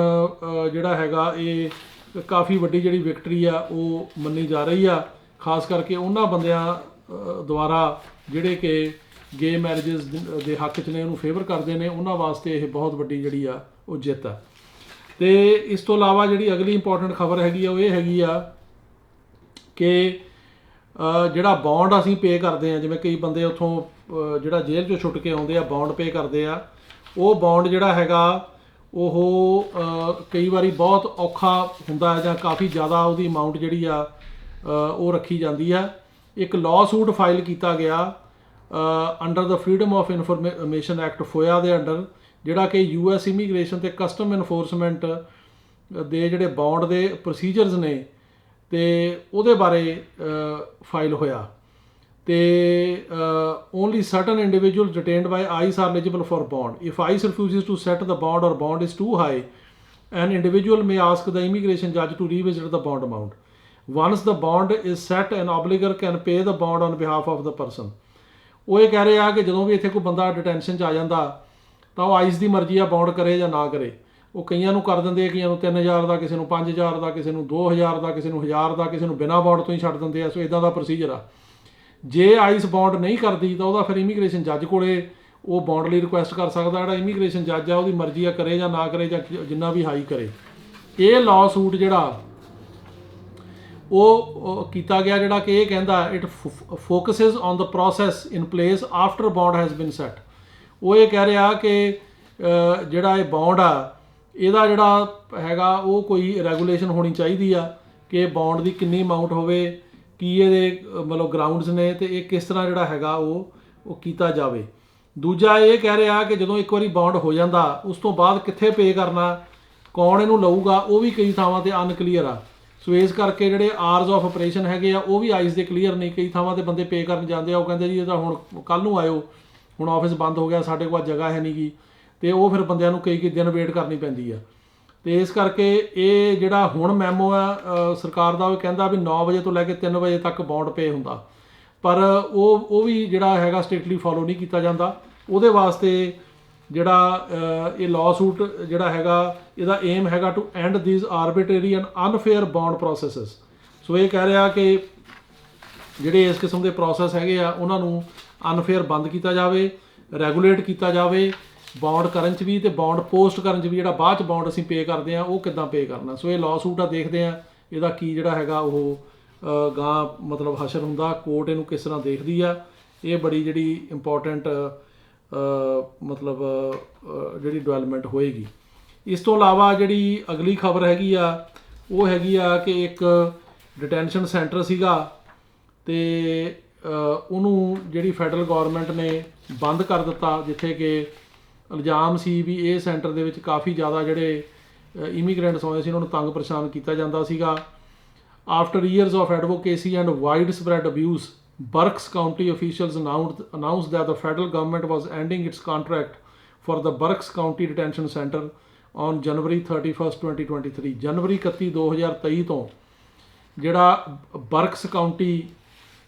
ਜਿਹੜਾ ਹੈਗਾ ਇਹ ਕਾਫੀ ਵੱਡੀ ਜਿਹੜੀ ਵਿਕਟਰੀ ਆ ਉਹ ਮੰਨੀ ਜਾ ਰਹੀ ਆ, ਖਾਸ ਕਰਕੇ ਉਹਨਾਂ ਬੰਦਿਆਂ ਦੁਆਰਾ ਜਿਹੜੇ ਕਿ ਗੇ ਮੈਰਿਜਸ ਦੇ ਹੱਕ 'ਚ ਨੇ, ਉਹਨੂੰ ਫੇਵਰ ਕਰਦੇ ਨੇ, ਉਹਨਾਂ ਵਾਸਤੇ ਇਹ ਬਹੁਤ ਵੱਡੀ ਜਿਹੜੀ ਆ ਉਹ ਜਿੱਤ ਆ। ਤੇ ਇਸ ਤੋਂ ਇਲਾਵਾ ਜਿਹੜੀ ਅਗਲੀ ਇੰਪੋਰਟੈਂਟ ਖਬਰ ਹੈਗੀ ਆ ਉਹ ਇਹ ਹੈਗੀ ਆ ਕਿ ਜਿਹੜਾ ਬੌਂਡ ਅਸੀਂ ਪੇ ਕਰਦੇ ਆ, ਜਿਵੇਂ ਕਈ ਬੰਦੇ ਉੱਥੋਂ ਜਿਹੜਾ ਜੇਲ੍ਹ 'ਚੋਂ ਛੁੱਟ ਕੇ ਆਉਂਦੇ ਆ ਬੌਂਡ ਪੇ ਕਰਦੇ ਆ, ਉਹ ਬੌਂਡ ਜਿਹੜਾ ਹੈਗਾ ਉਹ ਕਈ ਵਾਰੀ ਬਹੁਤ ਔਖਾ ਹੁੰਦਾ ਹੈ ਜਾਂ ਕਾਫੀ ਜ਼ਿਆਦਾ ਉਹਦੀ ਅਮਾਊਂਟ ਜਿਹੜੀ ਆ ਉਹ ਰੱਖੀ ਜਾਂਦੀ ਆ। ਇੱਕ ਲਾਅ ਸੂਟ ਫਾਈਲ ਕੀਤਾ ਗਿਆ under the freedom of information act FOIA ਦੇ ਅੰਡਰ, ਜਿਹੜਾ ਕਿ US ਇਮੀਗ੍ਰੇਸ਼ਨ ਤੇ ਕਸਟਮ ਇਨਫੋਰਸਮੈਂਟ ਦੇ ਜਿਹੜੇ ਬੌਂਡ ਦੇ ਪ੍ਰੋਸੀਜਰਸ ਨੇ ਤੇ ਉਹਦੇ ਬਾਰੇ ਫਾਈਲ ਹੋਇਆ। ਤੇ only certain individuals detained by ICE are eligible for bond. If ICE refuses to set the bond or bond is too high, an individual may ask the immigration judge to revisit the bond amount. Once the bond is set, an obligor can pay the bond on behalf of the person. ਉਹ ਇਹ ਕਹਿ ਰਹੇ ਆ ਕਿ ਜਦੋਂ ਵੀ ਇੱਥੇ ਕੋਈ ਬੰਦਾ ਡਿਟੈਂਸ਼ਨ 'ਚ ਆ ਜਾਂਦਾ ਤਾਂ ਉਹ ਆਈਸ ਦੀ ਮਰਜ਼ੀ ਆ ਬੌਂਡ ਕਰੇ ਜਾਂ ਨਾ ਕਰੇ। ਉਹ ਕਈਆਂ ਨੂੰ ਕਰ ਦਿੰਦੇ, ਕਈਆਂ ਨੂੰ 3000 ਦਾ, ਕਿਸੇ ਨੂੰ 5000 ਦਾ, ਕਿਸੇ ਨੂੰ 2000 ਦਾ, ਕਿਸੇ ਨੂੰ 1000 ਦਾ, ਕਿਸੇ ਨੂੰ ਬਿਨਾਂ ਬੌਂਡ ਤੋਂ ਹੀ ਛੱਡ ਦਿੰਦੇ ਆ। ਸੋ ਇੱਦਾਂ ਦਾ ਪ੍ਰੋਸੀਜਰ ਆ। ਜੇ ਆਈਸ ਬੌਂਡ ਨਹੀਂ ਕਰਦੀ ਤਾਂ ਉਹਦਾ ਫਿਰ ਇਮੀਗ੍ਰੇਸ਼ਨ ਜੱਜ ਕੋਲੇ ਉਹ ਬੌਂਡ ਲਈ ਰਿਕੁਐਸਟ ਕਰ ਸਕਦਾ। ਜਿਹੜਾ ਇਮੀਗ੍ਰੇਸ਼ਨ ਜੱਜ ਆ ਉਹਦੀ ਮਰਜ਼ੀ ਆ, ਕਰੇ ਜਾਂ ਨਾ ਕਰੇ, ਜਾਂ ਜਿੰਨਾ ਵੀ ਹਾਈ ਕਰੇ। ਇਹ ਲਾਅ ਸੂਟ ਜਿਹੜਾ ਉਹ ਕੀਤਾ ਗਿਆ, ਜਿਹੜਾ ਕਿ ਇਹ ਕਹਿੰਦਾ it focuses on the process in place after bond has been set. ਉਹ ਇਹ ਕਹਿ ਰਿਹਾ ਕਿ ਜਿਹੜਾ ਇਹ ਬੌਂਡ ਆ ਇਹਦਾ ਜਿਹੜਾ ਹੈਗਾ ਉਹ ਕੋਈ ਰੈਗੂਲੇਸ਼ਨ ਹੋਣੀ ਚਾਹੀਦੀ ਆ ਕਿ ਬੌਂਡ ਦੀ ਕਿੰਨੀ ਅਮਾਊਂਟ ਹੋਵੇ, ਕੀ ਇਹਦੇ ਮਤਲਬ ਗਰਾਊਂਡਸ ਨੇ, ਤੇ ਇਹ ਕਿਸ ਤਰ੍ਹਾਂ ਜਿਹੜਾ ਹੈਗਾ ਉਹ ਕੀਤਾ ਜਾਵੇ। ਦੂਜਾ ਇਹ ਕਹਿ ਰਿਹਾ ਕਿ ਜਦੋਂ ਇੱਕ ਵਾਰੀ ਬੌਂਡ ਹੋ ਜਾਂਦਾ ਉਸ ਤੋਂ ਬਾਅਦ ਕਿੱਥੇ ਪੇ ਕਰਨਾ, ਕੌਣ ਇਹਨੂੰ ਲਊਗਾ, ਉਹ ਵੀ ਕਈ ਥਾਵਾਂ 'ਤੇ ਅਨਕਲੀਅਰ ਆ। ਸੋ ਇਸ ਕਰਕੇ ਜਿਹੜੇ ਆਰਜ਼ ਆਫ ਆਪਰੇਸ਼ਨ ਹੈਗੇ ਆ ਉਹ ਵੀ ਆਈਸ ਦੇ ਕਲੀਅਰ ਨਹੀਂ। ਕਈ ਥਾਵਾਂ 'ਤੇ ਬੰਦੇ ਪੇ ਕਰਨ ਜਾਂਦੇ ਆ, ਉਹ ਕਹਿੰਦੇ ਜੀ ਇਹ ਤਾਂ ਹੁਣ ਕੱਲ੍ਹ ਨੂੰ ਆਇਓ, ਹੁਣ ਆਫਿਸ ਬੰਦ ਹੋ ਗਿਆ, ਸਾਡੇ ਕੋਲ ਜਗ੍ਹਾ ਹੈ ਨਹੀਂ ਗੀ, ਅਤੇ ਉਹ ਫਿਰ ਬੰਦਿਆਂ ਨੂੰ ਕਈ ਦਿਨ ਵੇਟ ਕਰਨੀ ਪੈਂਦੀ ਆ। ਅਤੇ ਇਸ ਕਰਕੇ ਇਹ ਜਿਹੜਾ ਹੁਣ ਮੈਮੋ ਆ ਸਰਕਾਰ ਦਾ, ਉਹ ਕਹਿੰਦਾ ਵੀ 9 ਵਜੇ ਤੋਂ ਲੈ ਕੇ 3 ਵਜੇ ਤੱਕ ਬੌਂਡ ਪੇ ਹੁੰਦਾ, ਪਰ ਉਹ ਵੀ ਜਿਹੜਾ ਹੈਗਾ ਸਟ੍ਰਿਕਟਲੀ ਫੋਲੋ ਨਹੀਂ ਕੀਤਾ ਜਾਂਦਾ। ਉਹਦੇ ਵਾਸਤੇ ਜਿਹੜਾ ਇਹ ਲਾਅ ਸੂਟ ਜਿਹੜਾ ਹੈਗਾ ਇਹਦਾ ਏਮ ਹੈਗਾ to end these arbitrary and unfair bond processes. So ਇਹ ਕਹਿ ਰਿਹਾ ਕਿ ਜਿਹੜੇ ਇਸ ਕਿਸਮ ਦੇ ਪ੍ਰੋਸੈਸ ਹੈਗੇ ਆ ਉਹਨਾਂ ਨੂੰ ਅਨਫੇਅਰ ਬੰਦ ਕੀਤਾ ਜਾਵੇ, ਰੈਗੂਲੇਟ ਕੀਤਾ ਜਾਵੇ ਬੌਂਡ ਕਰਨ 'ਚ ਵੀ, ਅਤੇ ਬੌਂਡ ਪੋਸਟ ਕਰਨ 'ਚ ਵੀ। ਜਿਹੜਾ ਬਾਅਦ 'ਚ ਬੌਂਡ ਅਸੀਂ ਪੇ ਕਰਦੇ ਹਾਂ ਉਹ ਕਿੱਦਾਂ ਪੇ ਕਰਨਾ। ਸੋ ਇਹ ਲਾਅ ਸੂਟ ਆ, ਦੇਖਦੇ ਹਾਂ ਇਹਦਾ ਕੀ ਜਿਹੜਾ ਹੈਗਾ ਉਹ ਗਾਂ ਮਤਲਬ ਹਸ਼ਰ ਹੁੰਦਾ, ਕੋਰਟ ਇਹਨੂੰ ਕਿਸ ਤਰ੍ਹਾਂ ਦੇਖਦੀ ਆ। ਇਹ ਬੜੀ ਜਿਹੜੀ ਇੰਪੋਰਟੈਂਟ ਮਤਲਬ ਜਿਹੜੀ ਡਿਵੈਲਪਮੈਂਟ ਹੋਏਗੀ। ਇਸ ਤੋਂ ਇਲਾਵਾ ਜਿਹੜੀ ਅਗਲੀ ਖਬਰ ਹੈਗੀ ਆ ਉਹ ਹੈਗੀ ਆ ਕਿ ਇੱਕ ਡਿਟੈਂਸ਼ਨ ਸੈਂਟਰ ਸੀਗਾ ਅਤੇ ਉਹਨੂੰ ਜਿਹੜੀ ਫੈਡਰਲ ਗੌਰਮੈਂਟ ਨੇ ਬੰਦ ਕਰ ਦਿੱਤਾ, ਜਿੱਥੇ ਕਿ ਇਲਜ਼ਾਮ ਸੀ ਵੀ ਇਹ ਸੈਂਟਰ ਦੇ ਵਿੱਚ ਕਾਫੀ ਜ਼ਿਆਦਾ ਜਿਹੜੇ ਇਮੀਗ੍ਰੈਂਟਸ ਆਉਂਦੇ ਸੀ ਉਹਨਾਂ ਨੂੰ ਤੰਗ ਪਰੇਸ਼ਾਨ ਕੀਤਾ ਜਾਂਦਾ ਸੀਗਾ। After years of advocacy and wide spread abuse, Berks County officials announced that the federal government was ending its contract for the Berks County Detention Center on January 31st, 2023. ਜਨਵਰੀ 31, 2023 ਤੋਂ ਜਿਹੜਾ ਬਰਕਸ ਕਾਊਂਟੀ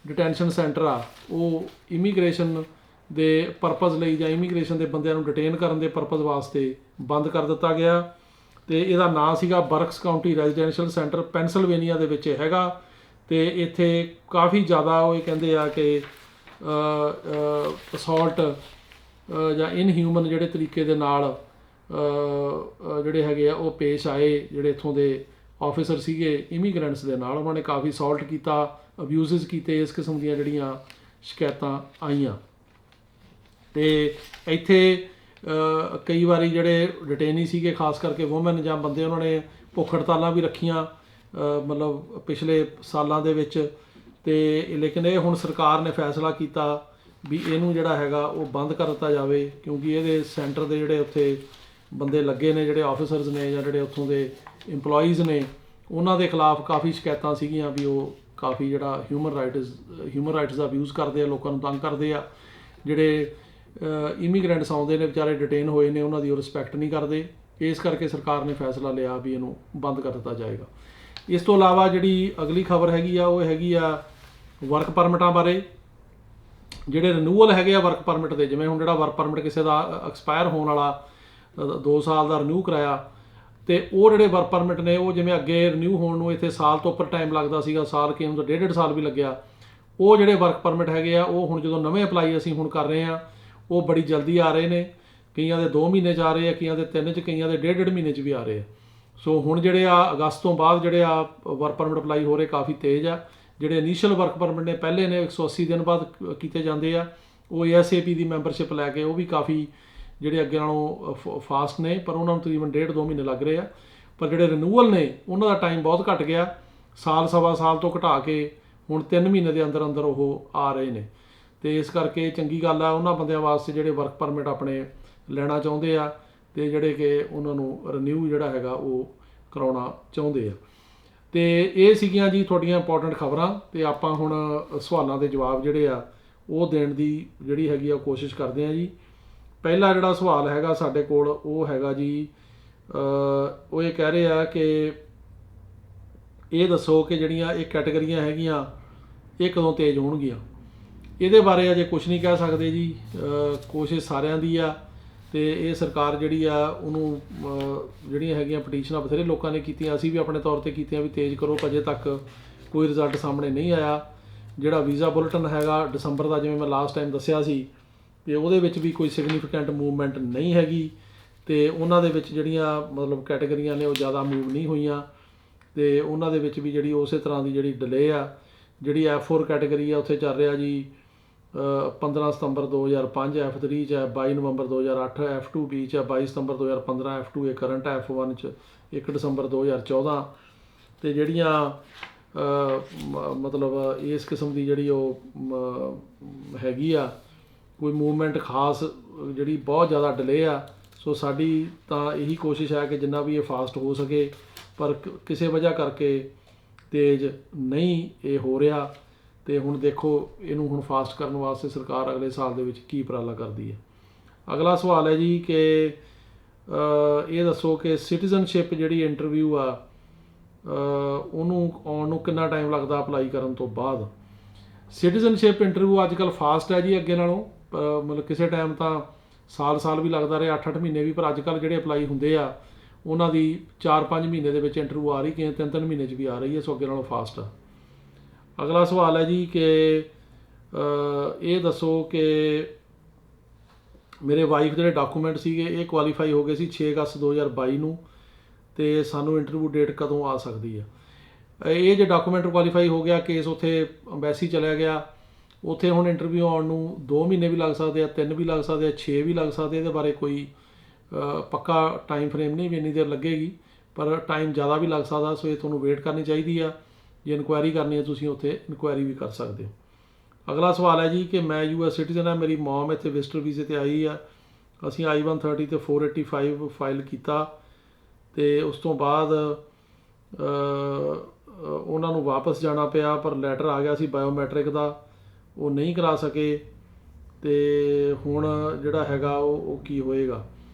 ਡਿਟੈਂਸ਼ਨ ਸੈਂਟਰ ਆ ਉਹ immigration ਦੇ purpose ਲਈ ਜਾਂ immigration ਦੇ ਬੰਦਿਆਂ ਨੂੰ ਡਿਟੇਨ ਕਰਨ ਦੇ ਪਰਪਸ ਵਾਸਤੇ ਬੰਦ ਕਰ ਦਿੱਤਾ ਗਿਆ। ਅਤੇ ਇਹਦਾ ਨਾਂ ਸੀਗਾ ਬਰਕਸ ਕਾਊਂਟੀ ਰੈਜ਼ੀਡੈਂਸ਼ੀਅਲ ਸੈਂਟਰ, ਪੈਨਸਿਲਵੇਨੀਆ ਦੇ ਵਿੱਚ ਹੈਗਾ। ਅਤੇ ਇੱਥੇ ਕਾਫੀ ਜ਼ਿਆਦਾ ਉਹ ਇਹ ਕਹਿੰਦੇ ਆ ਕਿ ਅਸੌਲਟ ਜਾਂ ਇਨਹਿਊਮਨ ਜਿਹੜੇ ਤਰੀਕੇ ਦੇ ਨਾਲ ਜਿਹੜੇ ਹੈਗੇ ਆ ਉਹ ਪੇਸ਼ ਆਏ ਜਿਹੜੇ ਇੱਥੋਂ ਦੇ ਆਫਿਸਰ ਸੀਗੇ ਇਮੀਗ੍ਰੈਂਟਸ ਦੇ ਨਾਲ। ਉਹਨਾਂ ਨੇ ਕਾਫੀ ਅਸੌਲਟ ਕੀਤਾ, ਅਬਿਊਜ਼ਸ ਕੀਤੇ, ਇਸ ਕਿਸਮ ਦੀਆਂ ਜਿਹੜੀਆਂ ਸ਼ਿਕਾਇਤਾਂ ਆਈਆਂ। ਅਤੇ ਇੱਥੇ ਕਈ ਵਾਰੀ ਜਿਹੜੇ ਡਿਟੇਨੀ ਸੀਗੇ, ਖਾਸ ਕਰਕੇ ਵੂਮੈਨ ਜਾਂ ਬੰਦੇ, ਉਹਨਾਂ ਨੇ ਭੁੱਖ ਹੜਤਾਲਾਂ ਵੀ ਰੱਖੀਆਂ ਮਤਲਬ ਪਿਛਲੇ ਸਾਲਾਂ ਦੇ ਵਿੱਚ। ਅਤੇ ਲੇਕਿਨ ਇਹ ਹੁਣ ਸਰਕਾਰ ਨੇ ਫੈਸਲਾ ਕੀਤਾ ਵੀ ਇਹਨੂੰ ਜਿਹੜਾ ਹੈਗਾ ਉਹ ਬੰਦ ਕਰ ਦਿੱਤਾ ਜਾਵੇ, ਕਿਉਂਕਿ ਇਹਦੇ ਸੈਂਟਰ ਦੇ ਜਿਹੜੇ ਉੱਥੇ ਬੰਦੇ ਲੱਗੇ ਨੇ, ਜਿਹੜੇ ਆਫਿਸਰਸ ਨੇ ਜਾਂ ਜਿਹੜੇ ਉੱਥੋਂ ਦੇ ਇੰਪਲੋਈਜ਼ ਨੇ, ਉਹਨਾਂ ਦੇ ਖਿਲਾਫ ਕਾਫੀ ਸ਼ਿਕਾਇਤਾਂ ਸੀਗੀਆਂ ਵੀ ਉਹ ਕਾਫੀ ਜਿਹੜਾ ਹਿਊਮਨ ਰਾਈਟਸ ਦਾ ਅਬਿਊਜ਼ ਕਰਦੇ ਆ, ਲੋਕਾਂ ਨੂੰ ਤੰਗ ਕਰਦੇ ਆ। ਜਿਹੜੇ ਇਮੀਗ੍ਰੈਂਟਸ ਆਉਂਦੇ ਨੇ ਵਿਚਾਰੇ ਡਿਟੇਨ ਹੋਏ ਨੇ, ਉਹਨਾਂ ਦੀ ਉਹ ਰਿਸਪੈਕਟ ਨਹੀਂ ਕਰਦੇ। ਇਸ ਕਰਕੇ ਸਰਕਾਰ ਨੇ ਫੈਸਲਾ ਲਿਆ ਵੀ ਇਹਨੂੰ ਬੰਦ ਕਰ ਦਿੱਤਾ ਜਾਏਗਾ। ਇਸ ਤੋਂ ਇਲਾਵਾ ਜਿਹੜੀ ਅਗਲੀ ਖਬਰ ਹੈਗੀ ਆ ਉਹ ਹੈਗੀ ਆ ਵਰਕ ਪਰਮਿਟਾਂ ਬਾਰੇ। ਜਿਹੜੇ ਰਿਨਿਊਅਲ ਹੈਗੇ ਆ ਵਰਕ ਪਰਮਿਟ ਦੇ, ਜਿਵੇਂ ਹੁਣ ਜਿਹੜਾ ਵਰਕ ਪਰਮਿਟ ਕਿਸੇ ਦਾ ਐਕਸਪਾਇਰ ਹੋਣ ਵਾਲਾ 2 ਸਾਲ ਦਾ ਰਿਨਿਊ ਕਰਾਇਆ, ਅਤੇ ਉਹ ਜਿਹੜੇ ਵਰਕ ਪਰਮਿਟ ਨੇ ਉਹ ਜਿਵੇਂ ਅੱਗੇ ਰਿਨਿਊ ਹੋਣ ਨੂੰ ਇੱਥੇ ਸਾਲ ਤੋਂ ਉੱਪਰ ਟਾਈਮ ਲੱਗਦਾ ਸੀਗਾ, ਸਾਲ ਕਿ ਹੁਣ ਤਾਂ 1.5 ਸਾਲ ਵੀ ਲੱਗਿਆ। ਉਹ ਜਿਹੜੇ ਵਰਕ ਪਰਮਿਟ ਹੈਗੇ ਆ ਉਹ ਹੁਣ ਜਦੋਂ ਨਵੇਂ ਅਪਲਾਈ ਅਸੀਂ ਹੁਣ ਕਰ ਰਹੇ ਹਾਂ ਉਹ ਬੜੀ ਜਲਦੀ ਆ ਰਹੇ ਨੇ। ਕਈਆਂ ਦੇ 2 ਮਹੀਨੇ 'ਚ ਆ ਰਹੇ ਆ, ਕਈਆਂ ਦੇ 3 'ਚ, ਕਈਆਂ ਦੇ 1.5 ਮਹੀਨੇ 'ਚ ਵੀ ਆ ਰਹੇ ਆ। ਸੋ ਹੁਣ ਜਿਹੜੇ ਆ ਅਗਸਤ ਤੋਂ ਬਾਅਦ ਜਿਹੜੇ ਆ ਵਰਕ ਪਰਮਿਟ ਅਪਲਾਈ ਹੋ ਰਹੇ ਕਾਫੀ ਤੇਜ਼ ਆ। ਜਿਹੜੇ ਇਨੀਸ਼ੀਅਲ ਵਰਕ ਪਰਮਿਟ ਨੇ ਪਹਿਲੇ ਨੇ 180 ਦਿਨ ਬਾਅਦ ਕੀਤੇ ਜਾਂਦੇ ਆ। ਉਹ ASAP ਦੀ ਮੈਂਬਰਸ਼ਿਪ ਲੈ ਕੇ ਉਹ ਵੀ ਕਾਫੀ ਜਿਹੜੇ ਅੱਗੇ ਨਾਲੋਂ ਫਾਸਟ ਨੇ, ਪਰ ਉਹਨਾਂ ਨੂੰ ਤਕਰੀਬਨ 1.5-2 ਮਹੀਨੇ ਲੱਗ ਰਹੇ ਆ। ਪਰ ਜਿਹੜੇ ਰਿਨਿਊਅਲ ਨੇ ਉਹਨਾਂ ਦਾ ਟਾਈਮ ਬਹੁਤ ਘੱਟ ਗਿਆ, ਸਾਲ ਸਵਾ ਸਾਲ ਤੋਂ ਘਟਾ ਕੇ ਹੁਣ 3 ਮਹੀਨੇ ਦੇ ਅੰਦਰ ਅੰਦਰ ਉਹ ਆ ਰਹੇ ਨੇ। ਤੇ ਇਸ ਕਰਕੇ ਚੰਗੀ ਗੱਲ ਆ ਉਹਨਾਂ ਬੰਦਿਆਂ ਵਾਸਤੇ ਜਿਹੜੇ ਵਰਕ ਪਰਮਿਟ ਆਪਣੇ ਲੈਣਾ ਚਾਹੁੰਦੇ ਆ ਤੇ ਜਿਹੜੇ ਕਿ ਉਹਨਾਂ ਨੂੰ ਰਿਨਿਊ ਜਿਹੜਾ ਹੈਗਾ ਉਹ ਕਰਾਉਣਾ ਚਾਹੁੰਦੇ ਆ। ਤੇ ਇਹ ਸੀਗੀਆਂ ਜੀ ਤੁਹਾਡੀਆਂ ਇੰਪੋਰਟੈਂਟ ਖਬਰਾਂ। ਤੇ ਆਪਾਂ ਹੁਣ ਸਵਾਲਾਂ ਦੇ ਜਵਾਬ ਜਿਹੜੇ ਆ ਉਹ ਦੇਣ ਦੀ ਜਿਹੜੀ ਹੈਗੀ ਆ ਕੋਸ਼ਿਸ਼ ਕਰਦੇ ਆ ਜੀ। ਪਹਿਲਾ ਜਿਹੜਾ ਸਵਾਲ ਹੈਗਾ ਸਾਡੇ ਕੋਲ ਉਹ ਹੈਗਾ ਜੀ, ਉਹ ਇਹ ਕਹਿ ਰਹੇ ਆ ਕਿ ਇਹ ਦੱਸੋ ਕਿ ਜਿਹੜੀਆਂ ਇਹ ਕੈਟਾਗਰੀਆਂ ਹੈਗੀਆਂ ਇਹ ਕਦੋਂ ਤੇਜ਼ ਹੋਣਗੀਆਂ। ਇਹਦੇ ਬਾਰੇ ਅਜੇ ਕੁਝ ਨਹੀਂ ਕਹਿ ਸਕਦੇ ਜੀ, ਕੋਸ਼ਿਸ਼ ਸਾਰਿਆਂ ਦੀ ਆ ਤੇ ਇਹ ਸਰਕਾਰ ਜਿਹੜੀ ਆ ਉਹਨੂੰ ਜਿਹੜੀਆਂ ਹੈਗੀਆਂ ਪਟੀਸ਼ਨਾਂ ਬਥੇਰੇ ਲੋਕਾਂ ਨੇ ਕੀਤੀਆਂ, ਅਸੀਂ ਵੀ ਆਪਣੇ ਤੌਰ ਤੇ ਕੀਤੀਆਂ ਵੀ ਤੇਜ਼ ਕਰੋ, ਅਜੇ ਤੱਕ ਕੋਈ ਰਿਜ਼ਲਟ ਸਾਹਮਣੇ ਨਹੀਂ ਆਇਆ। ਜਿਹੜਾ ਵੀਜ਼ਾ ਬੁਲੇਟਿਨ ਹੈਗਾ ਦਸੰਬਰ ਦਾ, ਜਿਵੇਂ ਮੈਂ ਲਾਸਟ ਟਾਈਮ ਦੱਸਿਆ ਸੀ, ਤੇ ਉਹਦੇ ਵਿੱਚ ਵੀ ਕੋਈ ਸਿਗਨੀਫੀਕੈਂਟ ਮੂਵਮੈਂਟ ਨਹੀਂ ਹੈਗੀ ਤੇ ਉਹਨਾਂ ਦੇ ਵਿੱਚ ਜਿਹੜੀਆਂ ਮਤਲਬ ਕੈਟਾਗਰੀਆਂ ਨੇ ਉਹ ਜ਼ਿਆਦਾ ਮੂਵ ਨਹੀਂ ਹੋਈਆਂ ਤੇ ਉਹਨਾਂ ਦੇ ਵਿੱਚ ਵੀ ਜਿਹੜੀ ਉਸੇ ਤਰ੍ਹਾਂ ਦੀ ਜਿਹੜੀ ਡਿਲੇ ਆ। ਜਿਹੜੀ F4 ਕੈਟਾਗਰੀ ਆ ਉੱਥੇ ਚੱਲ ਰਿਹਾ ਜੀ 15 ਸਤੰਬਰ 2005, F3 'ਚ ਹੈ 22 ਨਵੰਬਰ 2008, F2B 'ਚ ਹੈ 22 ਸਤੰਬਰ 2015, F2A ਕਰੰਟ, F1 'ਚ 1 ਦਸੰਬਰ 2014। ਤੇ ਜਿਹੜੀਆਂ ਮਤਲਬ ਇਸ ਕਿਸਮ ਦੀ ਜਿਹੜੀ ਉਹ ਹੈਗੀ ਆ ਕੋਈ ਮੂਵਮੈਂਟ ਖਾਸ ਜਿਹੜੀ ਬਹੁਤ ਜ਼ਿਆਦਾ ਡਿਲੇ ਆ। ਸੋ ਸਾਡੀ ਤਾਂ ਇਹੀ ਕੋਸ਼ਿਸ਼ ਹੈ ਕਿ ਜਿੰਨਾ ਵੀ ਇਹ ਫਾਸਟ ਹੋ ਸਕੇ, ਪਰ ਕਿਸੇ ਵਜ੍ਹਾ ਕਰਕੇ ਤੇਜ਼ ਨਹੀਂ ਇਹ ਹੋ ਰਿਹਾ। ਤੇ ਹੁਣ ਦੇਖੋ ਇਹਨੂੰ ਹੁਣ ਫਾਸਟ ਕਰਨ ਵਾਸਤੇ ਸਰਕਾਰ ਅਗਲੇ ਸਾਲ ਦੇ ਵਿੱਚ ਕੀ ਉਪਰਾਲਾ ਕਰਦੀ ਹੈ। ਅਗਲਾ ਸਵਾਲ ਹੈ ਜੀ ਕਿ ਇਹ ਦੱਸੋ ਕਿ ਸਿਟੀਜ਼ਨਸ਼ਿਪ ਜਿਹੜੀ ਇੰਟਰਵਿਊ ਆ ਉਹਨੂੰ ਆਉਣ ਨੂੰ ਕਿੰਨਾ ਟਾਈਮ ਲੱਗਦਾ ਅਪਲਾਈ ਕਰਨ ਤੋਂ ਬਾਅਦ। ਸਿਟੀਜ਼ਨਸ਼ਿਪ ਇੰਟਰਵਿਊ ਅੱਜ ਕੱਲ੍ਹ ਫਾਸਟ ਹੈ ਜੀ ਅੱਗੇ ਨਾਲੋਂ, ਮਤਲਬ ਕਿਸੇ ਟਾਈਮ ਤਾਂ ਸਾਲ ਵੀ ਲੱਗਦਾ ਰਿਹਾ, 8-8 ਮਹੀਨੇ ਵੀ, ਪਰ ਅੱਜ ਕੱਲ੍ਹ ਜਿਹੜੇ ਅਪਲਾਈ ਹੁੰਦੇ ਆ ਉਹਨਾਂ ਦੀ 4-5 ਮਹੀਨੇ ਦੇ ਵਿੱਚ ਇੰਟਰਵਿਊ ਆ ਰਹੀ, ਕਿ 3-3 ਮਹੀਨੇ 'ਚ ਵੀ ਆ ਰਹੀ ਹੈ। ਸੋ ਅੱਗੇ ਨਾਲੋਂ ਫਾਸਟ ਆ। ਅਗਲਾ ਸਵਾਲ ਹੈ ਜੀ ਕਿ ਇਹ ਦੱਸੋ ਕਿ ਮੇਰੇ ਵਾਈਫ ਜਿਹੜੇ ਡਾਕੂਮੈਂਟ ਸੀਗੇ ਇਹ ਕੁਆਲੀਫਾਈ ਹੋ ਗਏ ਸੀ 6 ਅਗਸਤ 2022 ਨੂੰ, ਤੇ ਸਾਨੂੰ ਇੰਟਰਵਿਊ ਡੇਟ ਕਦੋਂ ਆ ਸਕਦੀ ਹੈ। ਇਹ ਜੇ ਡਾਕੂਮੈਂਟ ਕੁਆਲੀਫਾਈ ਹੋ ਗਿਆ, ਕੇਸ ਉੱਥੇ ਅੰਬੈਸੀ ਚਲਿਆ ਗਿਆ, ਉੱਥੇ ਹੁਣ ਇੰਟਰਵਿਊ ਆਉਣ ਨੂੰ 2 ਮਹੀਨੇ ਵੀ ਲੱਗ ਸਕਦੇ ਆ, 3 ਵੀ ਲੱਗ ਸਕਦੇ ਆ, 6 ਵੀ ਲੱਗ ਸਕਦੇ। ਇਹਦੇ ਬਾਰੇ ਕੋਈ ਪੱਕਾ ਟਾਈਮ ਫਰੇਮ ਨਹੀਂ ਵੀ ਇੰਨੀ ਦੇਰ ਲੱਗੇਗੀ, ਪਰ ਟਾਈਮ ਜ਼ਿਆਦਾ ਵੀ ਲੱਗ ਸਕਦਾ। ਸੋ ਇਹ ਤੁਹਾਨੂੰ ਵੇਟ ਕਰਨੀ ਚਾਹੀਦੀ ਆ। ਜੇ ਇਨਕੁਆਇਰੀ ਕਰਨੀ ਹੈ ਤੁਸੀਂ ਉੱਥੇ ਇਨਕੁਆਇਰੀ ਵੀ ਕਰ ਸਕਦੇ ਹੋ। ਅਗਲਾ ਸਵਾਲ ਹੈ ਜੀ ਕਿ ਮੈਂ US ਸਿਟੀਜ਼ਨ ਹਾਂ, ਮੇਰੀ ਮੌਮ ਇੱਥੇ ਵਿਜ਼ਟਰ ਵੀਜ਼ੇ 'ਤੇ ਆਈ ਆ, ਅਸੀਂ I-130 ਤੇ 485 ਫਾਈਲ ਕੀਤਾ ਤੇ ਉਸ ਤੋਂ ਬਾਅਦ ਉਹਨਾਂ ਨੂੰ ਵਾਪਸ ਜਾਣਾ ਪਿਆ, ਪਰ ਲੈਟਰ ਆ ਗਿਆ ਸੀ ਬਾਇਓਮੈਟ੍ਰਿਕ ਦਾ, ਉਹ ਨਹੀਂ ਕਰਾ ਸਕੇ। ਤੇ ਹੁਣ ਜਿਹੜਾ ਹੈਗਾ ਉਹ ਕੀ ਹੋਏਗਾ।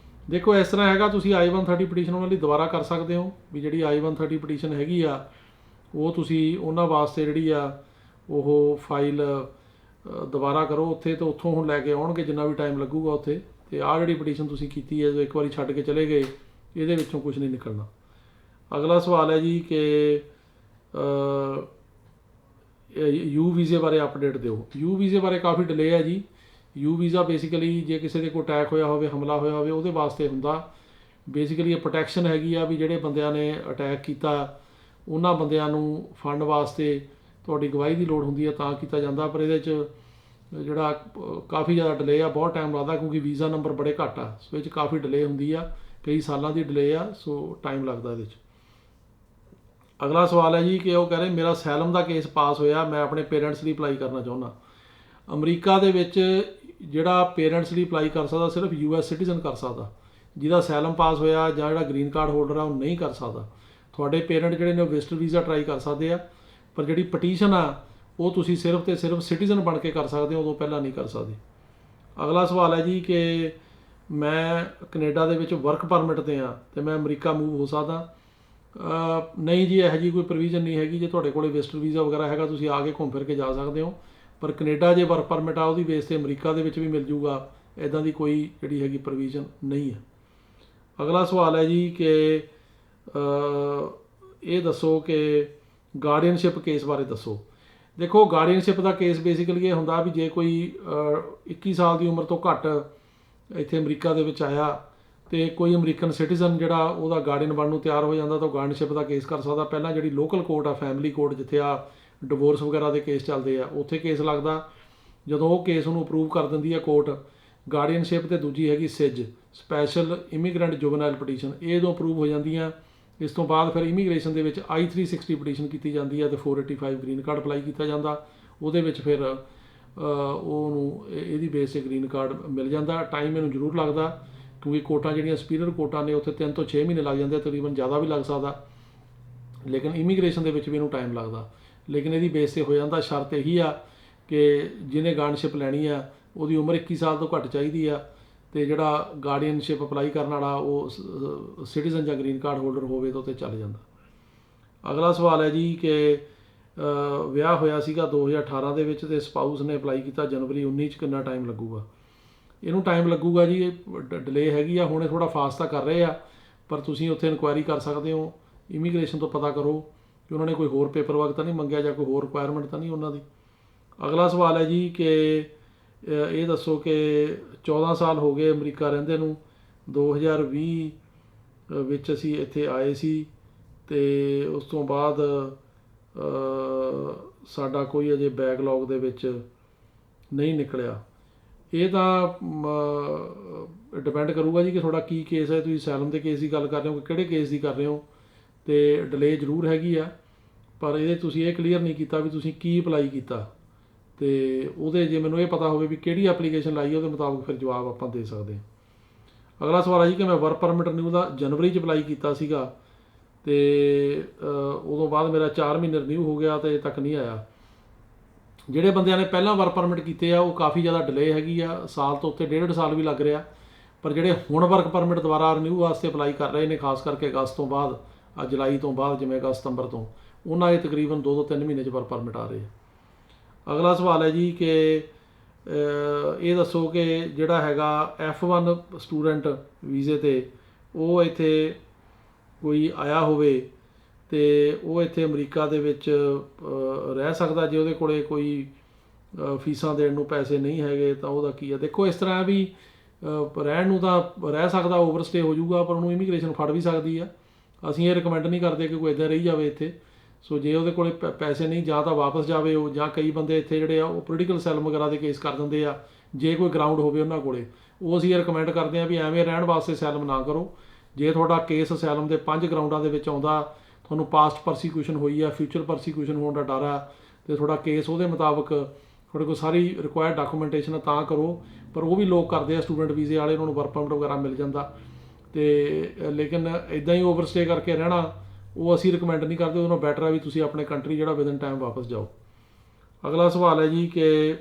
ਦੇਖੋ ਇਸ ਤਰ੍ਹਾਂ ਹੈਗਾ, ਤੁਸੀਂ I-130 ਪਟੀਸ਼ਨ ਉਹਨਾਂ ਲਈ ਦੁਬਾਰਾ ਕਰ ਸਕਦੇ ਹੋ ਵੀ ਜਿਹੜੀ I-130 ਪਟੀਸ਼ਨ ਹੈਗੀ ਆ ਉਹ ਤੁਸੀਂ ਉਹਨਾਂ ਵਾਸਤੇ ਜਿਹੜੀ ਆ ਉਹ ਫਾਈਲ ਦੁਬਾਰਾ ਕਰੋ ਉੱਥੇ, ਤੇ ਉੱਥੋਂ ਹੁਣ ਲੈ ਕੇ ਆਉਣਗੇ ਜਿੰਨਾ ਵੀ ਟਾਈਮ ਲੱਗੂਗਾ ਉੱਥੇ। ਤੇ ਆਹ ਜਿਹੜੀ ਪਟੀਸ਼ਨ ਤੁਸੀਂ ਕੀਤੀ ਹੈ ਜੋ ਇੱਕ ਵਾਰੀ ਛੱਡ ਕੇ ਚਲੇ ਗਏ, ਇਹਦੇ ਵਿੱਚੋਂ ਕੁਝ ਨਹੀਂ ਨਿਕਲਣਾ। ਅਗਲਾ ਸਵਾਲ ਹੈ ਜੀ ਕਿ U ਵੀਜ਼ੇ ਬਾਰੇ ਅਪਡੇਟ ਦਿਓ। U ਵੀਜ਼ੇ ਬਾਰੇ ਕਾਫੀ ਡਿਲੇ ਹੈ ਜੀ। U ਵੀਜ਼ਾ ਬੇਸਿਕਲੀ ਜੇ ਕਿਸੇ ਦੇ ਕੋਈ ਅਟੈਕ ਹੋਇਆ ਹੋਵੇ, ਹਮਲਾ ਹੋਇਆ ਹੋਵੇ, ਉਹਦੇ ਵਾਸਤੇ ਹੁੰਦਾ। ਬੇਸਿਕਲੀ ਇਹ ਪ੍ਰੋਟੈਕਸ਼ਨ ਹੈਗੀ ਆ ਵੀ ਜਿਹੜੇ ਬੰਦਿਆਂ ਨੇ ਅਟੈਕ ਕੀਤਾ ਉਹਨਾਂ ਬੰਦਿਆਂ ਨੂੰ ਫੰਡ ਵਾਸਤੇ ਤੁਹਾਡੀ ਗਵਾਹੀ ਦੀ ਲੋੜ ਹੁੰਦੀ ਹੈ ਤਾਂ ਕੀਤਾ ਜਾਂਦਾ, ਪਰ ਇਹਦੇ 'ਚ ਜਿਹੜਾ ਕਾਫੀ ਜ਼ਿਆਦਾ ਡਿਲੇ ਆ, ਬਹੁਤ ਟਾਈਮ ਲੱਗਦਾ ਕਿਉਂਕਿ ਵੀਜ਼ਾ ਨੰਬਰ ਬੜੇ ਘੱਟ ਆ। ਸੋ ਇਹ 'ਚ ਕਾਫੀ ਡਿਲੇ ਹੁੰਦੀ ਆ, ਕਈ ਸਾਲਾਂ ਦੀ ਡਿਲੇ ਆ, ਸੋ ਟਾਈਮ ਲੱਗਦਾ ਇਹਦੇ 'ਚ। ਅਗਲਾ ਸਵਾਲ ਹੈ ਜੀ ਕਿ ਉਹ ਕਹਿ ਰਹੇ ਮੇਰਾ ਸੈਲਮ ਦਾ ਕੇਸ ਪਾਸ ਹੋਇਆ, ਮੈਂ ਆਪਣੇ ਪੇਰੈਂਟਸ ਲਈ ਅਪਲਾਈ ਕਰਨਾ ਚਾਹੁੰਦਾ। ਅਮਰੀਕਾ ਦੇ ਵਿੱਚ ਜਿਹੜਾ ਪੇਰੈਂਟਸ ਲਈ ਅਪਲਾਈ ਕਰ ਸਕਦਾ ਸਿਰਫ US ਸਿਟੀਜ਼ਨ ਕਰ ਸਕਦਾ। ਜਿਹਦਾ ਸੈਲਮ ਪਾਸ ਹੋਇਆ ਜਾਂ ਜਿਹੜਾ ਗ੍ਰੀਨ ਕਾਰਡ ਹੋਲਡਰ ਆ ਉਹ ਨਹੀਂ ਕਰ ਸਕਦਾ। ਤੁਹਾਡੇ ਪੇਰੈਂਟ ਜਿਹੜੇ ਨੇ ਉਹ ਵਿਜ਼ਟਰ ਵੀਜ਼ਾ ਟਰਾਈ ਕਰ ਸਕਦੇ ਆ, ਪਰ ਜਿਹੜੀ ਪਟੀਸ਼ਨ ਆ ਉਹ ਤੁਸੀਂ ਸਿਰਫ ਤੇ ਸਿਰਫ ਸਿਟੀਜ਼ਨ ਬਣ ਕੇ ਕਰ ਸਕਦੇ ਹੋ, ਉਦੋਂ ਪਹਿਲਾਂ ਨਹੀਂ ਕਰ ਸਕਦੇ। ਅਗਲਾ ਸਵਾਲ ਹੈ ਜੀ ਕਿ ਮੈਂ ਕੈਨੇਡਾ ਦੇ ਵਿੱਚ ਵਰਕ ਪਰਮਿਟ 'ਤੇ ਹਾਂ ਅਤੇ ਮੈਂ ਅਮਰੀਕਾ ਮੂਵ ਹੋ ਸਕਦਾ। ਨਹੀਂ ਜੀ, ਇਹੋ ਜਿਹੀ ਕੋਈ ਪ੍ਰੋਵੀਜ਼ਨ ਨਹੀਂ ਹੈਗੀ। ਜੇ ਤੁਹਾਡੇ ਕੋਲ ਵਿਜ਼ਟਰ ਵੀਜ਼ਾ ਵਗੈਰਾ ਹੈਗਾ ਤੁਸੀਂ ਆ ਕੇ ਘੁੰਮ ਫਿਰ ਕੇ ਜਾ ਸਕਦੇ ਹੋ, ਪਰ ਕੈਨੇਡਾ ਜੇ ਵਰਕ ਪਰਮਿਟ ਆ ਉਹਦੀ ਬੇਸ 'ਤੇ ਅਮਰੀਕਾ ਦੇ ਵਿੱਚ ਵੀ ਮਿਲ ਜੂਗਾ, ਇੱਦਾਂ ਦੀ ਕੋਈ ਜਿਹੜੀ ਹੈਗੀ ਪ੍ਰੋਵੀਜ਼ਨ ਨਹੀਂ ਹੈ। ਅਗਲਾ ਸਵਾਲ ਹੈ ਜੀ ਕਿ ਇਹ ਦੱਸੋ ਕਿ ਗਾਰਡੀਅਨਸ਼ਿਪ ਕੇਸ ਬਾਰੇ ਦੱਸੋ। ਦੇਖੋ, ਗਾਰਡੀਅਨਸ਼ਿਪ ਦਾ ਕੇਸ ਬੇਸਿਕਲੀ ਇਹ ਹੁੰਦਾ ਵੀ ਜੇ ਕੋਈ 21 ਸਾਲ ਦੀ ਉਮਰ ਤੋਂ ਘੱਟ ਇੱਥੇ ਅਮਰੀਕਾ ਦੇ ਵਿੱਚ ਆਇਆ ਅਤੇ ਕੋਈ ਅਮਰੀਕਨ ਸਿਟੀਜ਼ਨ ਜਿਹੜਾ ਉਹਦਾ ਗਾਰਡੀਅਨ ਬਣਨ ਨੂੰ ਤਿਆਰ ਹੋ ਜਾਂਦਾ ਤਾਂ ਉਹ ਗਾਰਡੀਅਨਸ਼ਿਪ ਦਾ ਕੇਸ ਕਰ ਸਕਦਾ। ਪਹਿਲਾਂ ਜਿਹੜੀ ਲੋਕਲ ਕੋਰਟ ਆ, ਫੈਮਿਲੀ ਕੋਰਟ, ਜਿੱਥੇ ਆ ਡਿਵੋਰਸ ਵਗੈਰਾ ਦੇ ਕੇਸ ਚੱਲਦੇ ਆ, ਉੱਥੇ ਕੇਸ ਲੱਗਦਾ। ਜਦੋਂ ਉਹ ਕੇਸ ਨੂੰ ਅਪਰੂਵ ਕਰ ਦਿੰਦੀ ਹੈ ਕੋਰਟ, ਗਾਰਡੀਅਨਸ਼ਿਪ, ਅਤੇ ਦੂਜੀ ਹੈਗੀ SIJ, ਸਪੈਸ਼ਲ ਇਮੀਗਰੈਂਟ ਜੁਵਨਾਈਲ ਪਟੀਸ਼ਨ, ਇਹ ਜਦੋਂ ਅਪਰੂਵ ਹੋ ਜਾਂਦੀਆਂ ਇਸ ਤੋਂ ਬਾਅਦ ਫਿਰ ਇਮੀਗ੍ਰੇਸ਼ਨ ਦੇ ਵਿੱਚ I-360 ਪਟੀਸ਼ਨ ਕੀਤੀ ਜਾਂਦੀ ਹੈ ਅਤੇ 485 ਗ੍ਰੀਨ ਕਾਰਡ ਅਪਲਾਈ ਕੀਤਾ ਜਾਂਦਾ। ਉਹਦੇ ਵਿੱਚ ਫਿਰ ਉਹਨੂੰ ਇਹਦੀ ਬੇਸ 'ਤੇ ਗ੍ਰੀਨ ਕਾਰਡ ਮਿਲ ਜਾਂਦਾ। ਟਾਈਮ ਇਹਨੂੰ ਜ਼ਰੂਰ ਲੱਗਦਾ ਕਿਉਂਕਿ ਕੋਟਾਂ ਜਿਹੜੀਆਂ ਸੁਪੀਰੀਅਰ ਕੋਟਾਂ ਨੇ ਉੱਥੇ 3 ਤੋਂ 6 ਮਹੀਨੇ ਲੱਗ ਜਾਂਦੇ, ਤਕਰੀਬਨ ਜ਼ਿਆਦਾ ਵੀ ਲੱਗ ਸਕਦਾ, ਲੇਕਿਨ ਇਮੀਗ੍ਰੇਸ਼ਨ ਦੇ ਵਿੱਚ ਵੀ ਇਹਨੂੰ ਟਾਈਮ ਲੱਗਦਾ। ਲੇਕਿਨ ਇਹਦੀ ਬੇਸ 'ਤੇ ਹੋ ਜਾਂਦਾ। ਸ਼ਰਤ ਇਹੀ ਆ ਕਿ ਜਿਹਨੇ ਗਾਰਡਨਸ਼ਿਪ ਲੈਣੀ ਆ ਉਹਦੀ ਉਮਰ 21 ਸਾਲ ਤੋਂ ਘੱਟ ਚਾਹੀਦੀ ਆ, ਅਤੇ ਜਿਹੜਾ ਗਾਰਡੀਅਨਸ਼ਿਪ ਅਪਲਾਈ ਕਰਨ ਵਾਲਾ ਉਹ ਸਿਟੀਜ਼ਨ ਜਾਂ ਗ੍ਰੀਨ ਕਾਰਡ ਹੋਲਡਰ ਹੋਵੇ ਤਾਂ ਉੱਥੇ ਚੱਲ ਜਾਂਦਾ। ਅਗਲਾ ਸਵਾਲ ਹੈ ਜੀ ਕਿ ਵਿਆਹ ਹੋਇਆ ਸੀਗਾ 2018 ਦੇ ਵਿੱਚ ਅਤੇ ਸਪਾਊਸ ਨੇ ਅਪਲਾਈ ਕੀਤਾ ਜਨਵਰੀ 19 'ਚ, ਕਿੰਨਾ ਟਾਈਮ ਲੱਗੂਗਾ? ਇਹਨੂੰ ਟਾਈਮ ਲੱਗੂਗਾ ਜੀ, ਡਿਲੇ ਹੈਗੀ ਆ। ਹੁਣ ਇਹ ਥੋੜ੍ਹਾ ਫਾਸਟ ਤਾਂ ਕਰ ਰਹੇ ਆ, ਪਰ ਤੁਸੀਂ ਉੱਥੇ ਇਨਕੁਆਇਰੀ ਕਰ ਸਕਦੇ ਹੋ, ਇਮੀਗ੍ਰੇਸ਼ਨ ਤੋਂ ਪਤਾ ਕਰੋ ਕਿ ਉਹਨਾਂ ਨੇ ਕੋਈ ਹੋਰ ਪੇਪਰ ਵਰਕ ਤਾਂ ਨਹੀਂ ਮੰਗਿਆ ਜਾਂ ਕੋਈ ਹੋਰ ਰਿਕੁਆਇਰਮੈਂਟ ਤਾਂ ਨਹੀਂ ਉਹਨਾਂ ਦੀ। ਅਗਲਾ ਸਵਾਲ ਹੈ ਜੀ ਕਿ ਇਹ ਦੱਸੋ ਕਿ 14 ਸਾਲ ਹੋ ਗਏ ਅਮਰੀਕਾ ਰਹਿੰਦੇ ਨੂੰ, 2020 ਵਿੱਚ ਅਸੀਂ ਇੱਥੇ ਆਏ ਸੀ ਅਤੇ ਉਸ ਤੋਂ ਬਾਅਦ ਸਾਡਾ ਕੋਈ ਅਜੇ ਬੈਕਲੌਗ ਦੇ ਵਿੱਚ ਨਹੀਂ ਨਿਕਲਿਆ। ਇਹ ਤਾਂ ਡਿਪੈਂਡ ਕਰੂਗਾ ਜੀ ਕਿ ਤੁਹਾਡਾ ਕੀ ਕੇਸ ਹੈ। ਤੁਸੀਂ ਅਸਾਈਲਮ ਦੇ ਕੇਸ ਦੀ ਗੱਲ ਕਰ ਰਹੇ ਹੋ ਕਿ ਕਿਹੜੇ ਕੇਸ ਦੀ ਕਰ ਰਹੇ ਹੋ, ਅਤੇ ਡਿਲੇ ਜ਼ਰੂਰ ਹੈਗੀ ਆ, ਪਰ ਇਹਦੇ ਤੁਸੀਂ ਇਹ ਕਲੀਅਰ ਨਹੀਂ ਕੀਤਾ ਵੀ ਤੁਸੀਂ ਕੀ ਅਪਲਾਈ ਕੀਤਾ, ਅਤੇ ਉਹਦੇ ਜੇ ਮੈਨੂੰ ਇਹ ਪਤਾ ਹੋਵੇ ਵੀ ਕਿਹੜੀ ਐਪਲੀਕੇਸ਼ਨ ਲਾਈ ਉਹਦੇ ਮੁਤਾਬਕ ਫਿਰ ਜਵਾਬ ਆਪਾਂ ਦੇ ਸਕਦੇ ਹਾਂ। ਅਗਲਾ ਸਵਾਲ ਹੈ ਜੀ ਕਿ ਮੈਂ ਵਰਕ ਪਰਮਿਟ ਰਿਨਿਊ ਦਾ ਜਨਵਰੀ 'ਚ ਅਪਲਾਈ ਕੀਤਾ ਸੀਗਾ ਅਤੇ ਉਦੋਂ ਬਾਅਦ ਮੇਰਾ 4 ਮਹੀਨੇ ਰਿਨਿਊ ਹੋ ਗਿਆ ਅਤੇ ਅਜੇ ਤੱਕ ਨਹੀਂ ਆਇਆ। ਜਿਹੜੇ ਬੰਦਿਆਂ ਨੇ ਪਹਿਲਾਂ ਵਰਕ ਪਰਮਿਟ ਕੀਤੇ ਆ ਉਹ ਕਾਫੀ ਜ਼ਿਆਦਾ ਡਿਲੇ ਹੈਗੀ ਆ, ਸਾਲ ਤੋਂ ਉੱਤੇ 1.5 ਸਾਲ ਵੀ ਲੱਗ ਰਿਹਾ, ਪਰ ਜਿਹੜੇ ਹੁਣ ਵਰਕ ਪਰਮਿਟ ਦੁਬਾਰਾ ਰਿਨਿਊ ਵਾਸਤੇ ਅਪਲਾਈ ਕਰ ਰਹੇ ਨੇ, ਖਾਸ ਕਰਕੇ ਅਗਸਤ ਤੋਂ ਬਾਅਦ, ਜੁਲਾਈ ਤੋਂ ਬਾਅਦ, ਜਿਵੇਂ ਅਗਸਤ ਸਤੰਬਰ ਤੋਂ, ਉਹਨਾਂ ਦੇ ਤਕਰੀਬਨ 2 ਤੋਂ 3 ਮਹੀਨੇ 'ਚ ਵਰਕ ਪਰਮਿਟ ਆ ਰਹੇ। ਅਗਲਾ ਸਵਾਲ ਹੈ ਜੀ ਕਿ ਇਹ ਦੱਸੋ ਕਿ ਜਿਹੜਾ ਹੈਗਾ F1 ਸਟੂਡੈਂਟ ਵੀਜ਼ੇ 'ਤੇ ਉਹ ਇੱਥੇ ਕੋਈ ਆਇਆ ਹੋਵੇ ਅਤੇ ਉਹ ਇੱਥੇ ਅਮਰੀਕਾ ਦੇ ਵਿੱਚ ਰਹਿ ਸਕਦਾ ਜੇ ਉਹਦੇ ਕੋਲ ਕੋਈ ਫੀਸਾਂ ਦੇਣ ਨੂੰ ਪੈਸੇ ਨਹੀਂ ਹੈਗੇ ਤਾਂ ਉਹਦਾ ਕੀ ਹੈ? ਦੇਖੋ, ਇਸ ਤਰ੍ਹਾਂ ਵੀ ਰਹਿਣ ਨੂੰ ਤਾਂ ਰਹਿ ਸਕਦਾ, ਓਵਰਸਟੇ ਹੋ ਜਾਊਗਾ, ਪਰ ਉਹਨੂੰ ਇਮੀਗ੍ਰੇਸ਼ਨ ਫੜ ਵੀ ਸਕਦੀ ਆ। ਅਸੀਂ ਇਹ ਰਿਕਮੈਂਡ ਨਹੀਂ ਕਰਦੇ ਕਿ ਕੋਈ ਇੱਦਾਂ ਰਹੀ ਜਾਵੇ ਇੱਥੇ। ਸੋ ਜੇ ਉਹਦੇ ਕੋਲ ਪੈਸੇ ਨਹੀਂ, ਜਾਂ ਤਾਂ ਵਾਪਸ ਜਾਵੇ ਉਹ, ਜਾਂ ਕਈ ਬੰਦੇ ਇੱਥੇ ਜਿਹੜੇ ਆ ਉਹ ਪੋਲੀਟੀਕਲ ਅਸਾਈਲਮ ਵਗੈਰਾ ਦੇ ਕੇਸ ਕਰ ਦਿੰਦੇ ਆ ਜੇ ਕੋਈ ਗਰਾਊਂਡ ਹੋਵੇ ਉਹਨਾਂ ਕੋਲ। ਉਹ ਅਸੀਂ ਇਹ ਰਿਕਮੈਂਡ ਕਰਦੇ ਹਾਂ ਵੀ ਐਵੇਂ ਰਹਿਣ ਵਾਸਤੇ ਅਸਾਈਲਮ ਨਾ ਕਰੋ। ਜੇ ਤੁਹਾਡਾ ਕੇਸ ਅਸਾਈਲਮ ਦੇ 5 ਗਰਾਊਂਡਾਂ ਦੇ ਵਿੱਚ ਆਉਂਦਾ, ਤੁਹਾਨੂੰ ਪਾਸਟ ਪਰਸੀਕਿਊਸ਼ਨ ਹੋਈ ਆ, ਫਿਊਚਰ ਪਰਸੀਕਿਊਸ਼ਨ ਹੋਣ ਦਾ ਡਰ ਆ, ਅਤੇ ਤੁਹਾਡਾ ਕੇਸ ਉਹਦੇ ਮੁਤਾਬਕ ਤੁਹਾਡੇ ਕੋਲ ਸਾਰੀ ਰਿਕੁਆਇਰਡ ਡਾਕੂਮੈਂਟੇਸ਼ਨ ਤਾਂ ਕਰੋ। ਪਰ ਉਹ ਵੀ ਲੋਕ ਕਰਦੇ ਆ, ਸਟੂਡੈਂਟ ਵੀਜ਼ੇ ਵਾਲੇ, ਉਹਨਾਂ ਨੂੰ ਵਰਕ ਪਰਮਿਟ ਵਗੈਰਾ ਮਿਲ ਜਾਂਦਾ, ਅਤੇ ਲੇਕਿਨ ਇੱਦਾਂ ਹੀ ਓਵਰਸਟੇ ਕਰਕੇ ਰਹਿਣਾ ਉਹ ਅਸੀਂ ਰਿਕਮੈਂਡ ਨਹੀਂ ਕਰਦੇ। ਉਹਨੂੰ ਬੈਟਰ ਹੈ ਵੀ ਤੁਸੀਂ ਆਪਣੇ ਕੰਟਰੀ ਜਿਹੜਾ ਵਿਦਨ ਟਾਈਮ ਵਾਪਸ ਜਾਓ। ਅਗਲਾ ਸਵਾਲ ਹੈ ਜੀ ਕਿ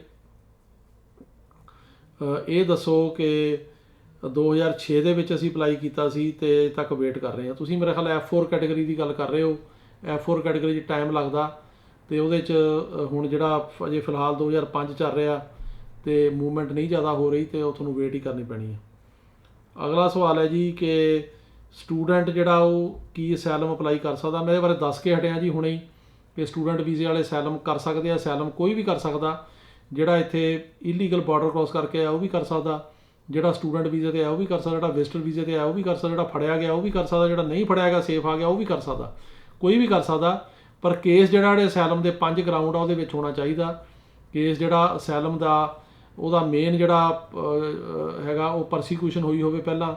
ਇਹ ਦੱਸੋ ਕਿ 2006 ਦੇ ਵਿੱਚ ਅਸੀਂ ਅਪਲਾਈ ਕੀਤਾ ਸੀ ਅਤੇ ਅਜੇ ਤੱਕ ਵੇਟ ਕਰ ਰਹੇ ਹਾਂ। ਤੁਸੀਂ ਮੇਰੇ ਖਿਆਲ F4 ਕੈਟੇਗਰੀ ਦੀ ਗੱਲ ਕਰ ਰਹੇ ਹੋ। F4 ਕੈਟੇਗਰੀ 'ਚ ਟਾਈਮ ਲੱਗਦਾ, ਅਤੇ ਉਹਦੇ 'ਚ ਹੁਣ ਜਿਹੜਾ ਅਜੇ ਫਿਲਹਾਲ 2005 ਚੱਲ ਰਿਹਾ ਅਤੇ ਮੂਵਮੈਂਟ ਨਹੀਂ ਜ਼ਿਆਦਾ ਹੋ ਰਹੀ, ਅਤੇ ਉਹ ਤੁਹਾਨੂੰ ਵੇਟ ਹੀ ਕਰਨੀ ਪੈਣੀ ਹੈ। ਅਗਲਾ ਸਵਾਲ ਹੈ ਜੀ ਕਿ ਸਟੂਡੈਂਟ ਜਿਹੜਾ ਉਹ ਕੀ ਅਸਾਈਲਮ ਅਪਲਾਈ ਕਰ ਸਕਦਾ? ਮੈਂ ਇਹਦੇ ਬਾਰੇ ਦੱਸ ਕੇ ਹਟਿਆ ਜੀ ਹੁਣੇ ਹੀ ਕਿ ਸਟੂਡੈਂਟ ਵੀਜ਼ੇ ਵਾਲੇ ਅਸਾਈਲਮ ਕਰ ਸਕਦੇ ਆ। ਅਸਾਈਲਮ ਕੋਈ ਵੀ ਕਰ ਸਕਦਾ, ਜਿਹੜਾ ਇੱਥੇ ਇਲੀਗਲ ਬਾਰਡਰ ਕ੍ਰੋਸ ਕਰਕੇ ਆਇਆ ਉਹ ਵੀ ਕਰ ਸਕਦਾ, ਜਿਹੜਾ ਸਟੂਡੈਂਟ ਵੀਜ਼ੇ 'ਤੇ ਆਇਆ ਉਹ ਵੀ ਕਰ ਸਕਦਾ, ਜਿਹੜਾ ਵਿਜ਼ਟਰ ਵੀਜ਼ੇ 'ਤੇ ਆਇਆ ਉਹ ਵੀ ਕਰ ਸਕਦਾ, ਜਿਹੜਾ ਫੜਿਆ ਗਿਆ ਉਹ ਵੀ ਕਰ ਸਕਦਾ, ਜਿਹੜਾ ਨਹੀਂ ਫੜਿਆ ਗਿਆ ਸੇਫ ਆ ਗਿਆ ਉਹ ਵੀ ਕਰ ਸਕਦਾ, ਕੋਈ ਵੀ ਕਰ ਸਕਦਾ। ਪਰ ਕੇਸ ਜਿਹੜੇ ਅਸਾਈਲਮ ਦੇ 5 ਗਰਾਊਂਡ ਆ ਉਹਦੇ ਵਿੱਚ ਹੋਣਾ ਚਾਹੀਦਾ। ਕੇਸ ਜਿਹੜਾ ਅਸਾਈਲਮ ਦਾ ਉਹਦਾ ਮੇਨ ਜਿਹੜਾ ਹੈਗਾ ਉਹ ਪਰਸੀਕਿਊਸ਼ਨ ਹੋਈ ਹੋਵੇ ਪਹਿਲਾਂ,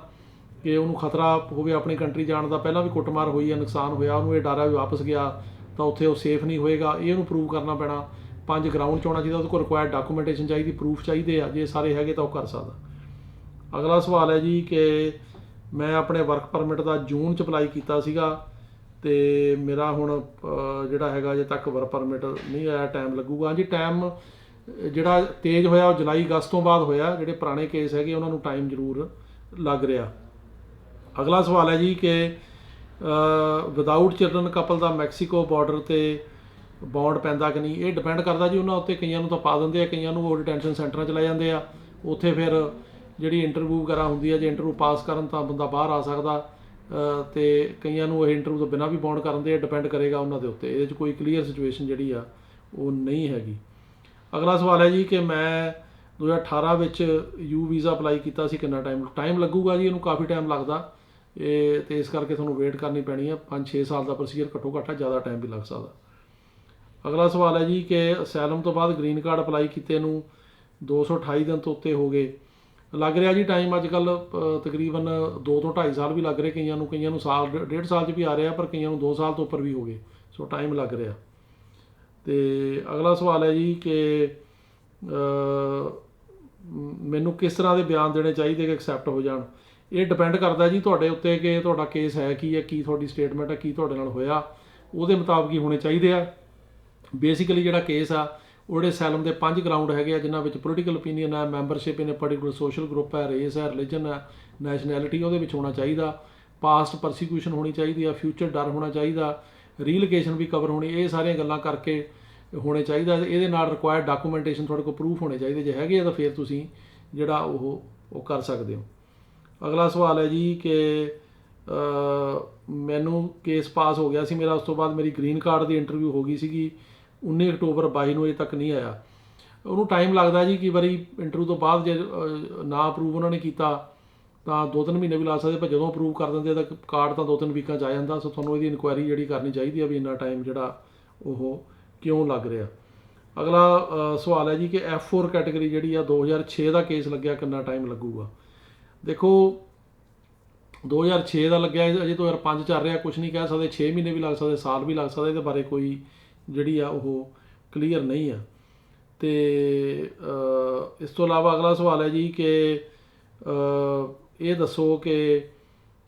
ਕਿ ਉਹਨੂੰ ਖਤਰਾ ਹੋਵੇ ਆਪਣੀ ਕੰਟਰੀ ਜਾਣ ਦਾ, ਪਹਿਲਾਂ ਵੀ ਕੁੱਟਮਾਰ ਹੋਈ ਆ, ਨੁਕਸਾਨ ਹੋਇਆ, ਉਹਨੂੰ ਇਹ ਡਰ ਆ ਵੀ ਵਾਪਸ ਗਿਆ ਤਾਂ ਉੱਥੇ ਉਹ ਸੇਫ ਨਹੀਂ ਹੋਏਗਾ, ਇਹ ਉਹਨੂੰ ਪ੍ਰੂਵ ਕਰਨਾ ਪੈਣਾ। 5 ਗਰਾਊਂਡ 'ਚ ਹੋਣਾ ਚਾਹੀਦਾ, ਉਹਦੇ ਕੋਲ ਰਿਕੁਆਇਰਡ ਡਾਕੂਮੈਂਟੇਸ਼ਨ ਚਾਹੀਦੀ, ਪ੍ਰੂਫ ਚਾਹੀਦੇ ਆ, ਜੇ ਸਾਰੇ ਹੈਗੇ ਤਾਂ ਉਹ ਕਰ ਸਕਦਾ। ਅਗਲਾ ਸਵਾਲ ਹੈ ਜੀ ਕਿ ਮੈਂ ਆਪਣੇ ਵਰਕ ਪਰਮਿਟ ਦਾ ਜੂਨ 'ਚ ਅਪਲਾਈ ਕੀਤਾ ਸੀਗਾ ਅਤੇ ਮੇਰਾ ਹੁਣ ਜਿਹੜਾ ਹੈਗਾ ਅਜੇ ਤੱਕ ਵਰਕ ਪਰਮਿਟ ਨਹੀਂ ਆਇਆ, ਟਾਈਮ ਲੱਗੂਗਾ। ਹਾਂਜੀ, ਟਾਈਮ ਜਿਹੜਾ ਤੇਜ਼ ਹੋਇਆ ਉਹ ਜੁਲਾਈ ਅਗਸਤ ਤੋਂ ਬਾਅਦ ਹੋਇਆ। ਜਿਹੜੇ ਪੁਰਾਣੇ ਕੇਸ ਹੈਗੇ ਉਹਨਾਂ ਨੂੰ ਟਾਈਮ ਜ਼ਰੂਰ ਲੱਗ ਰਿਹਾ। ਅਗਲਾ ਸਵਾਲ ਹੈ ਜੀ ਕਿ ਵਿਦਾਊਟ ਚਿਲਡਰਨ ਕਪਲ ਦਾ ਮੈਕਸੀਕੋ ਬਾਰਡਰ 'ਤੇ ਬੌਂਡ ਪੈਂਦਾ ਕਿ ਨਹੀਂ? ਇਹ ਡਿਪੈਂਡ ਕਰਦਾ ਜੀ ਉਹਨਾਂ ਉੱਤੇ। ਕਈਆਂ ਨੂੰ ਤਾਂ ਪਾ ਦਿੰਦੇ ਆ, ਕਈਆਂ ਨੂੰ ਉਹ ਡਿਟੈਂਸ਼ਨ ਸੈਂਟਰਾਂ 'ਚ ਲੈ ਜਾਂਦੇ ਆ। ਉੱਥੇ ਫਿਰ ਜਿਹੜੀ ਇੰਟਰਵਿਊ ਵਗੈਰਾ ਹੁੰਦੀ ਹੈ, ਜੇ ਇੰਟਰਵਿਊ ਪਾਸ ਕਰਨ ਤਾਂ ਬੰਦਾ ਬਾਹਰ ਆ ਸਕਦਾ, ਅਤੇ ਕਈਆਂ ਨੂੰ ਇਹ ਇੰਟਰਵਿਊ ਤੋਂ ਬਿਨਾਂ ਵੀ ਬੌਂਡ ਕਰਨ ਦੇ। ਡਿਪੈਂਡ ਕਰੇਗਾ ਉਹਨਾਂ ਦੇ ਉੱਤੇ। ਇਹਦੇ 'ਚ ਕੋਈ ਕਲੀਅਰ ਸਿਚੁਏਸ਼ਨ ਜਿਹੜੀ ਆ ਉਹ ਨਹੀਂ ਹੈਗੀ। ਅਗਲਾ ਸਵਾਲ ਹੈ ਜੀ ਕਿ ਮੈਂ 2018 ਵਿੱਚ ਯੂ ਵੀਜ਼ਾ ਅਪਲਾਈ ਕੀਤਾ ਸੀ, ਕਿੰਨਾ ਟਾਈਮ ਲੱਗੂਗਾ? ਜੀ ਇਹਨੂੰ ਕਾਫੀ ਟਾਈਮ ਲੱਗਦਾ, ਅਤੇ ਇਸ ਕਰਕੇ ਤੁਹਾਨੂੰ ਵੇਟ ਕਰਨੀ ਪੈਣੀ ਹੈ। 5-6 ਸਾਲ ਦਾ ਪ੍ਰੋਸੀਜਰ ਘੱਟੋ ਘੱਟ, ਜ਼ਿਆਦਾ ਟਾਈਮ ਵੀ ਲੱਗ ਸਕਦਾ। ਅਗਲਾ ਸਵਾਲ ਹੈ ਜੀ ਕਿ ਅਸਾਈਲਮ ਤੋਂ ਬਾਅਦ ਗ੍ਰੀਨ ਕਾਰਡ ਅਪਲਾਈ ਕੀਤੇ ਨੂੰ 228 ਦਿਨ ਤੋਂ ਉੱਤੇ ਹੋ ਗਏ। ਲੱਗ ਰਿਹਾ ਜੀ ਟਾਈਮ ਅੱਜ ਕੱਲ੍ਹ ਤਕਰੀਬਨ 2 ਤੋਂ 2.5 ਸਾਲ ਵੀ ਲੱਗ ਰਹੇ ਕਈਆਂ ਨੂੰ ਸਾਲ 1.5 ਸਾਲ 'ਚ ਵੀ ਆ ਰਿਹਾ, ਪਰ ਕਈਆਂ ਨੂੰ 2 ਸਾਲ ਤੋਂ ਉੱਪਰ ਵੀ ਹੋ ਗਏ। ਸੋ ਟਾਈਮ ਲੱਗ ਰਿਹਾ। ਅਤੇ ਅਗਲਾ ਸਵਾਲ ਹੈ ਜੀ ਕਿ ਮੈਨੂੰ ਕਿਸ ਤਰ੍ਹਾਂ ਦੇ ਬਿਆਨ ਦੇਣੇ ਚਾਹੀਦੇ ਕਿ ਐਕਸੈਪਟ ਹੋ ਜਾਣ। ਇਹ ਡਿਪੈਂਡ ਕਰਦਾ ਜੀ ਤੁਹਾਡੇ ਉੱਤੇ ਕਿ ਤੁਹਾਡਾ ਕੇਸ ਹੈ ਕੀ ਤੁਹਾਡੀ ਸਟੇਟਮੈਂਟ ਹੈ, ਕੀ ਤੁਹਾਡੇ ਨਾਲ ਹੋਇਆ, ਉਹਦੇ ਮੁਤਾਬਕ ਹੀ ਹੋਣੇ ਚਾਹੀਦੇ ਆ। ਬੇਸਿਕਲੀ ਜਿਹੜਾ ਕੇਸ ਆ ਉਹ ਜਿਹੜੇ ਅਸਾਈਲਮ ਦੇ 5 ਗਰਾਊਂਡ ਹੈਗੇ ਆ, ਜਿਨ੍ਹਾਂ ਵਿੱਚ ਪੋਲੀਟੀਕਲ ਓਪੀਨੀਅਨ ਹੈ, ਮੈਂਬਰਸ਼ਿਪ ਇਨ ਪਰਟੀਕੂਲਰ ਸੋਸ਼ਲ ਗਰੁੱਪ ਹੈ, ਰੇਸ ਹੈ, ਰਿਲੀਜਨ ਹੈ, ਨੈਸ਼ਨੈਲਿਟੀ, ਉਹਦੇ ਵਿੱਚ ਹੋਣਾ ਚਾਹੀਦਾ। ਪਾਸਟ ਪਰਸੀਕਿਊਸ਼ਨ ਹੋਣੀ ਚਾਹੀਦੀ ਆ, ਫਿਊਚਰ ਡਰ ਹੋਣਾ ਚਾਹੀਦਾ, ਰੀਲੋਕੇਸ਼ਨ ਵੀ ਕਵਰ ਹੋਣੀ, ਇਹ ਸਾਰੀਆਂ ਗੱਲਾਂ ਕਰਕੇ ਹੋਣੇ ਚਾਹੀਦਾ। ਇਹਦੇ ਨਾਲ ਰਿਕੁਆਇਰਡ ਡਾਕੂਮੈਂਟੇਸ਼ਨ ਤੁਹਾਡੇ ਕੋਲ ਪ੍ਰੂਫ ਹੋਣੇ ਚਾਹੀਦੇ, ਜੇ ਹੈਗੇ ਆ ਤਾਂ ਫਿਰ ਤੁਸੀਂ ਜਿਹੜਾ ਉਹ ਕਰ ਸਕਦੇ ਹੋ। ਅਗਲਾ ਸਵਾਲ ਹੈ ਜੀ ਕਿ ਮੈਨੂੰ ਕੇਸ ਪਾਸ ਹੋ ਗਿਆ ਸੀ ਮੇਰਾ, ਉਸ ਤੋਂ ਬਾਅਦ ਮੇਰੀ ਗ੍ਰੀਨ ਕਾਰਡ ਦੀ ਇੰਟਰਵਿਊ ਹੋ ਗਈ ਸੀਗੀ 19 ਅਕਤੂਬਰ 22 ਨੂੰ, ਅਜੇ ਤੱਕ ਨਹੀਂ ਆਇਆ। ਉਹਨੂੰ ਟਾਈਮ ਲੱਗਦਾ ਜੀ, ਕਈ ਵਾਰੀ ਇੰਟਰਵਿਊ ਤੋਂ ਬਾਅਦ ਜੇ ਨਾ ਅਪਰੂਵ ਉਹਨਾਂ ਨੇ ਕੀਤਾ ਤਾਂ 2-3 ਮਹੀਨੇ ਵੀ ਲਾ ਸਕਦੇ, ਪਰ ਜਦੋਂ ਅਪਰੂਵ ਕਰ ਦਿੰਦੇ ਤਾਂ ਕਾਰਡ ਤਾਂ 2-3 ਵੀਕਾਂ 'ਚ ਆ ਜਾਂਦਾ। ਸੋ ਤੁਹਾਨੂੰ ਇਹਦੀ ਇਨਕੁਆਇਰੀ ਜਿਹੜੀ ਕਰਨੀ ਚਾਹੀਦੀ ਆ ਵੀ ਇੰਨਾ ਟਾਈਮ ਜਿਹੜਾ ਉਹ ਕਿਉਂ ਲੱਗ ਰਿਹਾ। ਅਗਲਾ ਸਵਾਲ ਹੈ ਜੀ ਕਿ F4 ਕੈਟੇਗਰੀ ਜਿਹੜੀ ਆ 2006 ਦਾ ਕੇਸ ਲੱਗਿਆ, ਕਿੰਨਾ ਟਾਈਮ ਲੱਗੂਗਾ। ਦੇਖੋ 2006 ਦਾ ਲੱਗਿਆ, ਅਜੇ 2005 ਚੱਲ ਰਿਹਾ, ਕੁਝ ਨਹੀਂ ਕਹਿ ਸਕਦੇ, 6 ਮਹੀਨੇ ਵੀ ਲੱਗ ਸਕਦੇ, ਸਾਲ ਵੀ ਲੱਗ ਸਕਦਾ, ਇਹਦੇ ਬਾਰੇ ਕੋਈ ਜਿਹੜੀ ਆ ਉਹ ਕਲੀਅਰ ਨਹੀਂ ਆ। ਅਤੇ ਇਸ ਤੋਂ ਇਲਾਵਾ ਅਗਲਾ ਸਵਾਲ ਹੈ ਜੀ ਕਿ ਇਹ ਦੱਸੋ ਕਿ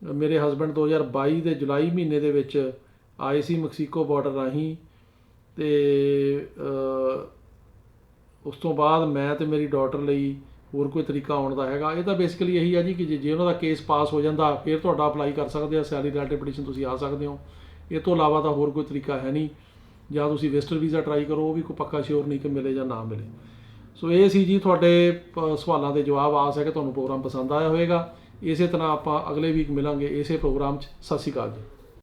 ਮੇਰੇ ਹਸਬੈਂਡ 2022 ਦੇ ਜੁਲਾਈ ਮਹੀਨੇ ਦੇ ਵਿੱਚ ਆਏ ਸੀ ਮੈਕਸੀਕੋ ਬਾਰਡਰ ਰਾਹੀਂ, ਅਤੇ ਉਸ ਤੋਂ ਬਾਅਦ ਮੈਂ ਅਤੇ ਮੇਰੀ ਡਾਟਰ ਲਈ ਹੋਰ ਕੋਈ ਤਰੀਕਾ ਆਉਣ ਦਾ ਹੈਗਾ। ਇਹ ਤਾਂ ਬੇਸਿਕਲੀ ਇਹੀ ਹੈ ਜੀ ਕਿ ਜੇ ਉਹਨਾਂ ਦਾ ਕੇਸ ਪਾਸ ਹੋ ਜਾਂਦਾ ਫਿਰ ਤੁਹਾਡਾ ਅਪਲਾਈ ਕਰ ਸਕਦੇ ਆ, ਸੈਲਰੀ ਰਿਲੇਟਿਵ ਪਟੀਸ਼ਨ ਤੁਸੀਂ ਆ ਸਕਦੇ ਹੋ। ਇਹ ਤੋਂ ਇਲਾਵਾ ਤਾਂ ਹੋਰ ਕੋਈ ਤਰੀਕਾ ਹੈ ਨਹੀਂ। ਜਾਂ ਤੁਸੀਂ ਵਿਜ਼ਟਰ ਵੀਜ਼ਾ ਟਰਾਈ ਕਰੋ, ਉਹ ਵੀ ਕੋਈ ਪੱਕਾ ਸ਼ੋਰ ਨਹੀਂ ਕਿ ਮਿਲੇ ਜਾਂ ਨਾ ਮਿਲੇ। ਸੋ ਇਹ ਸੀ ਜੀ ਤੁਹਾਡੇ ਸਵਾਲਾਂ ਦੇ ਜਵਾਬ। ਆਸ ਹੈ ਕਿ ਤੁਹਾਨੂੰ ਪ੍ਰੋਗਰਾਮ ਪਸੰਦ ਆਇਆ ਹੋਵੇਗਾ। ਇਸੇ ਤਰ੍ਹਾਂ ਆਪਾਂ ਅਗਲੇ ਵੀਕ ਮਿਲਾਂਗੇ ਇਸੇ ਪ੍ਰੋਗਰਾਮ 'ਚ। ਸਤਿ ਸ਼੍ਰੀ ਅਕਾਲ ਜੀ।